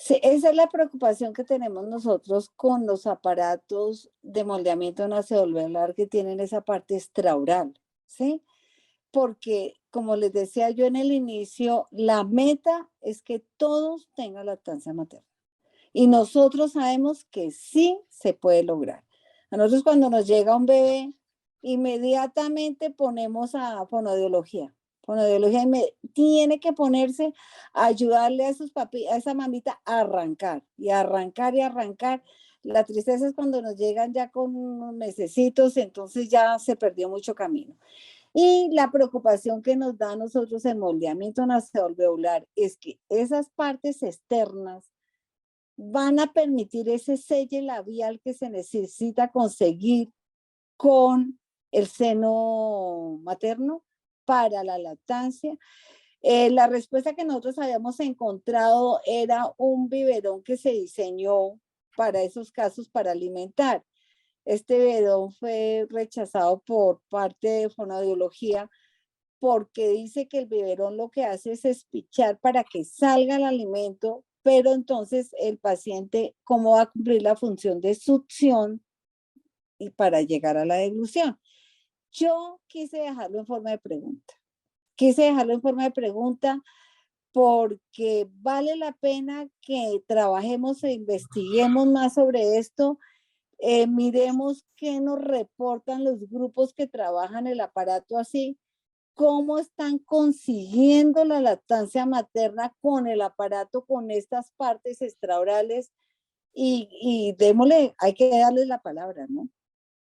Sí, esa es la preocupación que tenemos nosotros con los aparatos de moldeamiento nasoalveolar que tienen esa parte extraoral, ¿sí? Porque, como les decía yo en el inicio, la meta es que todos tengan lactancia materna. Y nosotros sabemos que sí se puede lograr. A nosotros cuando nos llega un bebé, inmediatamente ponemos a fonodiología. Fonodiología tiene que ponerse a ayudarle a a esa mamita a arrancar y arrancar y arrancar. La tristeza es cuando nos llegan ya con unos mesecitos, entonces ya se perdió mucho camino. Y la preocupación que nos da a nosotros el moldeamiento nasoalveolar es que esas partes externas van a permitir ese selle labial que se necesita conseguir con el seno materno para la lactancia. La respuesta que nosotros habíamos encontrado era un biberón que se diseñó para esos casos para alimentar. Este biberón fue rechazado por parte de fonodiología porque dice que el biberón lo que hace es espichar para que salga el alimento, pero entonces el paciente, ¿cómo va a cumplir la función de succión y para llegar a la deglución? Yo quise dejarlo en forma de pregunta. Quise dejarlo en forma de pregunta porque vale la pena que trabajemos e investiguemos más sobre esto. Miremos qué nos reportan los grupos que trabajan el aparato así, cómo están consiguiendo la lactancia materna con el aparato, con estas partes extraorales y démosle, hay que darles la palabra, ¿no?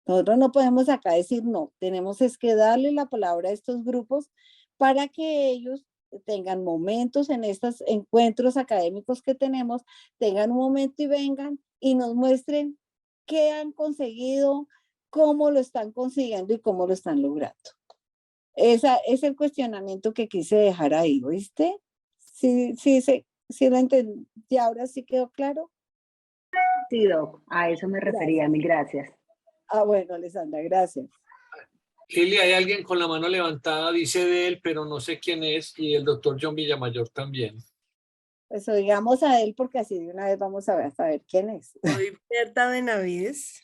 Nosotros no podemos acá decir no, tenemos es que darle la palabra a estos grupos para que ellos tengan momentos en estos encuentros académicos que tenemos, tengan un momento y vengan y nos muestren qué han conseguido, cómo lo están consiguiendo y cómo lo están logrando. Ese es el cuestionamiento que quise dejar ahí, ¿oíste? Sí lo entendí, ahora sí quedó claro. Sí, Doc, a eso me refería, mil gracias. Ah, bueno, Alessandra, gracias. Lili, hay alguien con la mano levantada, dice de él, pero no sé quién es, y el doctor John Villamayor también. Pues oigamos a él porque así de una vez vamos a saber quién es. Soy Berta Benavides.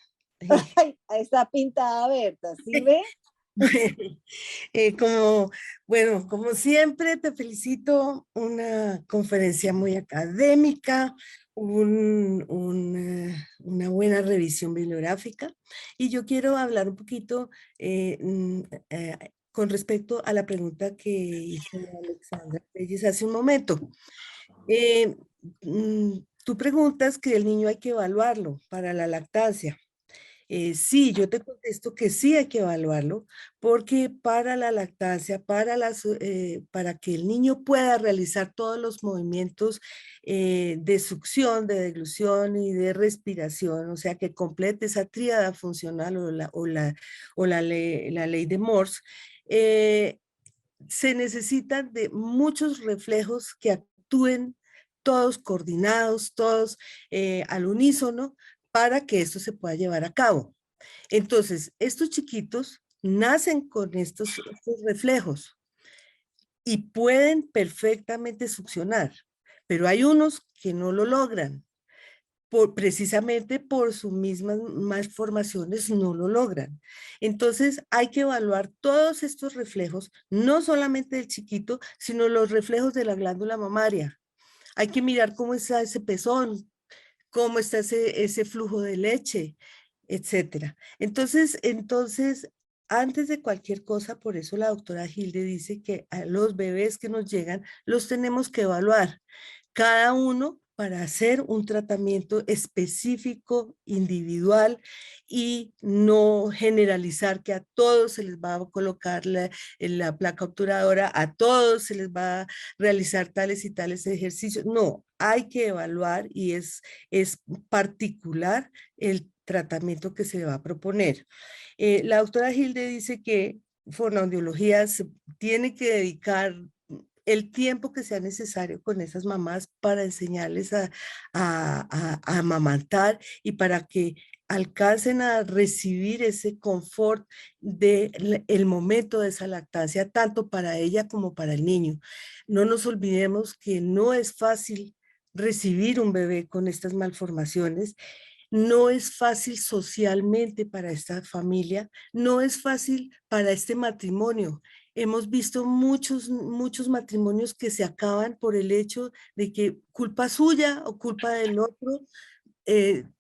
Ay, ahí está pintada Berta, ¿sí ve? Como siempre, te felicito, una conferencia muy académica, una buena revisión bibliográfica, y yo quiero hablar un poquito con respecto a la pregunta que hizo Alexandra Reyes hace un momento. Tú preguntas que el niño hay que evaluarlo para la lactancia. Sí, yo te contesto que sí hay que evaluarlo, porque para la lactancia, para que el niño pueda realizar todos los movimientos de succión, de deglución y de respiración, o sea, que complete esa tríada funcional la ley de Morse, se necesitan de muchos reflejos que actúen todos coordinados, todos al unísono, para que esto se pueda llevar a cabo. Entonces, estos chiquitos nacen con estos reflejos y pueden perfectamente succionar, pero hay unos que no lo logran. Precisamente por sus mismas malformaciones no lo logran. Entonces hay que evaluar todos estos reflejos, no solamente del chiquito, sino los reflejos de la glándula mamaria. Hay que mirar cómo está ese pezón, cómo está ese flujo de leche, etcétera. Entonces, antes de cualquier cosa, por eso la doctora Hilde dice que a los bebés que nos llegan los tenemos que evaluar, cada uno para hacer un tratamiento específico, individual, y no generalizar que a todos se les va a colocar la placa obturadora, a todos se les va a realizar tales y tales ejercicios. No, hay que evaluar y es particular el tratamiento que se va a proponer. La doctora Hilde dice que fonoaudiología se tiene que dedicar el tiempo que sea necesario con esas mamás para enseñarles a amamantar y para que alcancen a recibir ese confort del momento de esa lactancia, tanto para ella como para el niño. No nos olvidemos que no es fácil recibir un bebé con estas malformaciones, no es fácil socialmente para esta familia, no es fácil para este matrimonio. Hemos visto muchos matrimonios que se acaban por el hecho de que culpa suya o culpa del otro,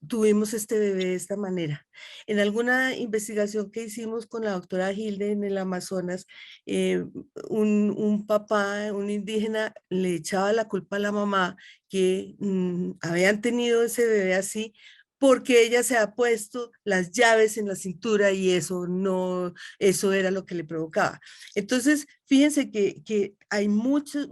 tuvimos este bebé de esta manera. En alguna investigación que hicimos con la doctora Hilde en el Amazonas, un papá, un indígena, le echaba la culpa a la mamá que habían tenido ese bebé así, porque ella se ha puesto las llaves en la cintura y eso era lo que le provocaba. Entonces, fíjense que hay muchos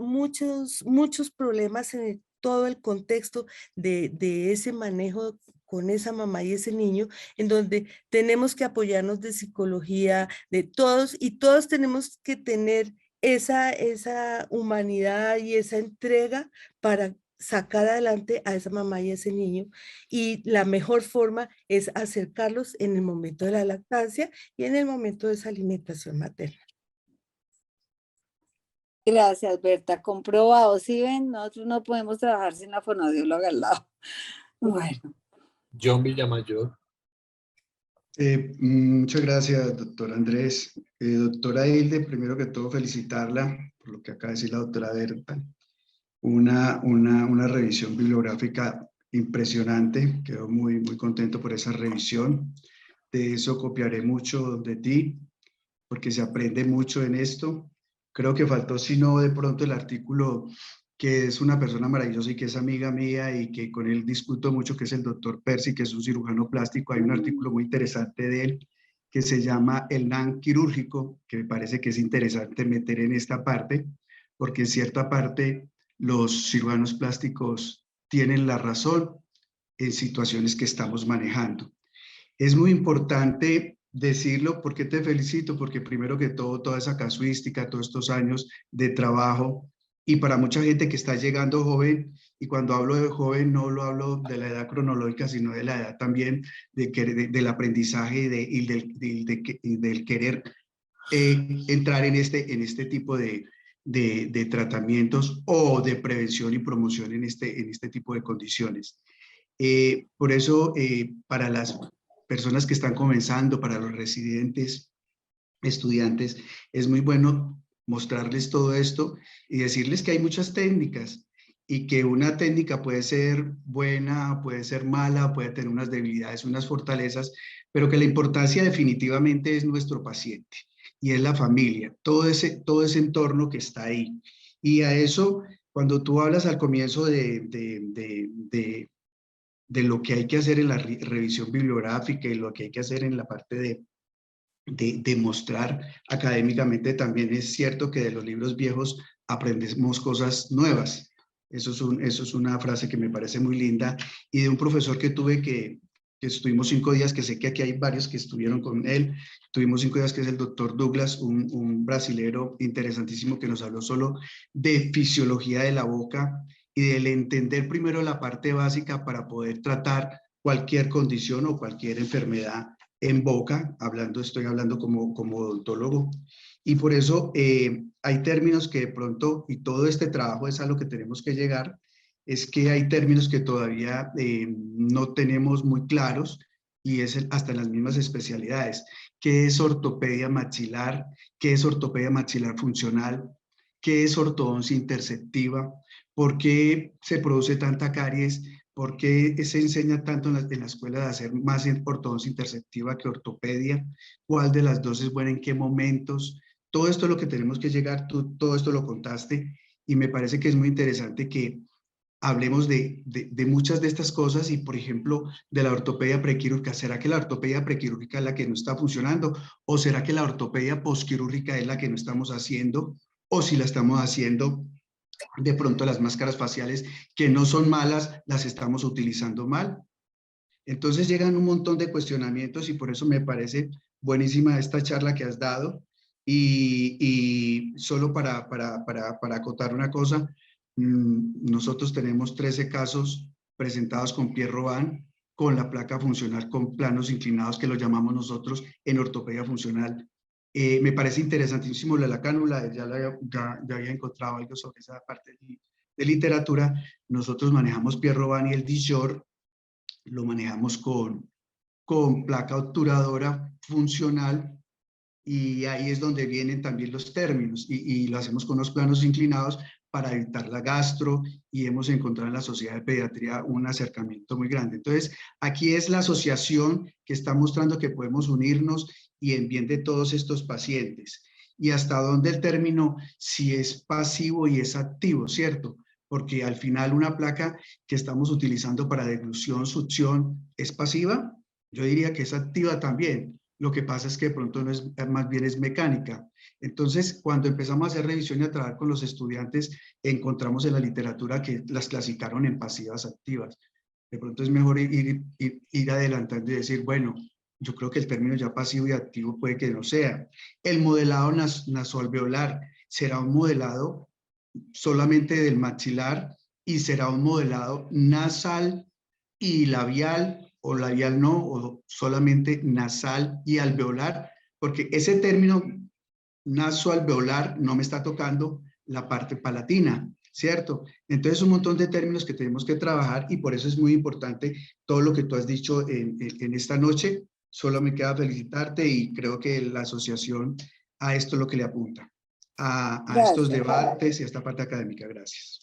problemas en todo el contexto de ese manejo con esa mamá y ese niño, en donde tenemos que apoyarnos de psicología, de todos, y todos tenemos que tener esa humanidad y esa entrega para sacar adelante a esa mamá y a ese niño, y la mejor forma es acercarlos en el momento de la lactancia y en el momento de esa alimentación materna. Gracias, Berta. Comprobado. ¿Sí ven? Nosotros no podemos trabajar sin la fonoaudióloga al lado. Bueno. John Villamayor. Muchas gracias, doctor Andrés. Doctora Hilde, primero que todo felicitarla por lo que acaba de decir la doctora Berta. Una revisión bibliográfica impresionante. Quedo muy contento por esa revisión. De eso copiaré mucho de ti, porque se aprende mucho en esto. Creo que faltó, si no, de pronto el artículo, que es una persona maravillosa y que es amiga mía y que con él discuto mucho, que es el doctor Percy, que es un cirujano plástico. Hay un artículo muy interesante de él que se llama el NAN quirúrgico, que me parece que es interesante meter en esta parte, porque en cierta parte los cirujanos plásticos tienen la razón en situaciones que estamos manejando. Es muy importante decirlo. ¿Por qué te felicito? Porque primero que todo, toda esa casuística, todos estos años de trabajo, y para mucha gente que está llegando joven, y cuando hablo de joven no lo hablo de la edad cronológica, sino de la edad también del aprendizaje y del querer entrar en este tipo de tratamientos o de prevención y promoción en este tipo de condiciones. Por eso, para las personas que están comenzando, para los residentes, estudiantes, es muy bueno mostrarles todo esto y decirles que hay muchas técnicas y que una técnica puede ser buena, puede ser mala, puede tener unas debilidades, unas fortalezas, pero que la importancia definitivamente es nuestro paciente y es la familia, todo ese entorno que está ahí. Y a eso, cuando tú hablas al comienzo de lo que hay que hacer en la revisión bibliográfica y lo que hay que hacer en la parte de mostrar académicamente, también es cierto que de los libros viejos aprendemos cosas nuevas. Eso es una frase que me parece muy linda, y de un profesor que tuve que estuvimos 5 días, que sé que aquí hay varios que estuvieron con él, tuvimos 5 días, que es el doctor Douglas, un brasilero interesantísimo que nos habló solo de fisiología de la boca y del entender primero la parte básica para poder tratar cualquier condición o cualquier enfermedad en boca, estoy hablando como odontólogo, y por eso hay términos que de pronto, y todo este trabajo es a lo que tenemos que llegar, es que hay términos que todavía no tenemos muy claros, y es hasta en las mismas especialidades. ¿Qué es ortopedia maxilar? ¿Qué es ortopedia maxilar funcional? ¿Qué es ortodoncia interceptiva? ¿Por qué se produce tanta caries? ¿Por qué se enseña tanto en la escuela de hacer más ortodoncia interceptiva que ortopedia? ¿Cuál de las dos es buena? ¿En qué momentos? Todo esto es lo que tenemos que llegar, tú todo esto lo contaste, y me parece que es muy interesante que hablemos de muchas de estas cosas, y por ejemplo de la ortopedia prequirúrgica. ¿Será que la ortopedia prequirúrgica es la que no está funcionando? ¿O será que la ortopedia posquirúrgica es la que no estamos haciendo? ¿O si la estamos haciendo, de pronto las máscaras faciales, que no son malas, las estamos utilizando mal? Entonces llegan un montón de cuestionamientos, y por eso me parece buenísima esta charla que has dado. Y solo para acotar una cosa, nosotros tenemos 13 casos presentados con Pierre Robin, con la placa funcional con planos inclinados, que lo llamamos nosotros en ortopedia funcional. Me parece interesantísimo la cánula, ya había encontrado algo sobre esa parte de literatura. Nosotros manejamos Pierre Robin, y el Dijor lo manejamos con placa obturadora funcional, y ahí es donde vienen también los términos, y lo hacemos con los planos inclinados para evitar la gastro, y hemos encontrado en la Sociedad de Pediatría un acercamiento muy grande. Entonces, aquí es la asociación que está mostrando que podemos unirnos y en bien de todos estos pacientes. Y hasta dónde el término, si es pasivo y es activo, ¿cierto? Porque al final una placa que estamos utilizando para deglución, succión, ¿es pasiva? Yo diría que es activa también. Lo que pasa es que de pronto no es, más bien es mecánica. Entonces, cuando empezamos a hacer revisión y a trabajar con los estudiantes, encontramos en la literatura que las clasificaron en pasivas activas. De pronto es mejor ir adelantando y decir, bueno, yo creo que el término ya pasivo y activo puede que no sea. El modelado nasoalveolar será un modelado solamente del maxilar, y será un modelado nasal y labial, o labial no, o solamente nasal y alveolar, porque ese término nasoalveolar no me está tocando la parte palatina, ¿cierto? Entonces un montón de términos que tenemos que trabajar, y por eso es muy importante todo lo que tú has dicho en esta noche. Solo me queda felicitarte, y creo que la asociación a esto es lo que le apunta, a estos debates y a esta parte académica. Gracias.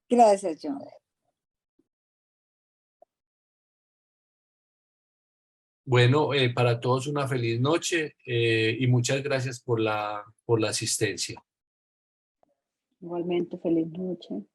Gracias, John. Bueno, para todos una feliz noche, y muchas gracias por la asistencia. Igualmente, feliz noche.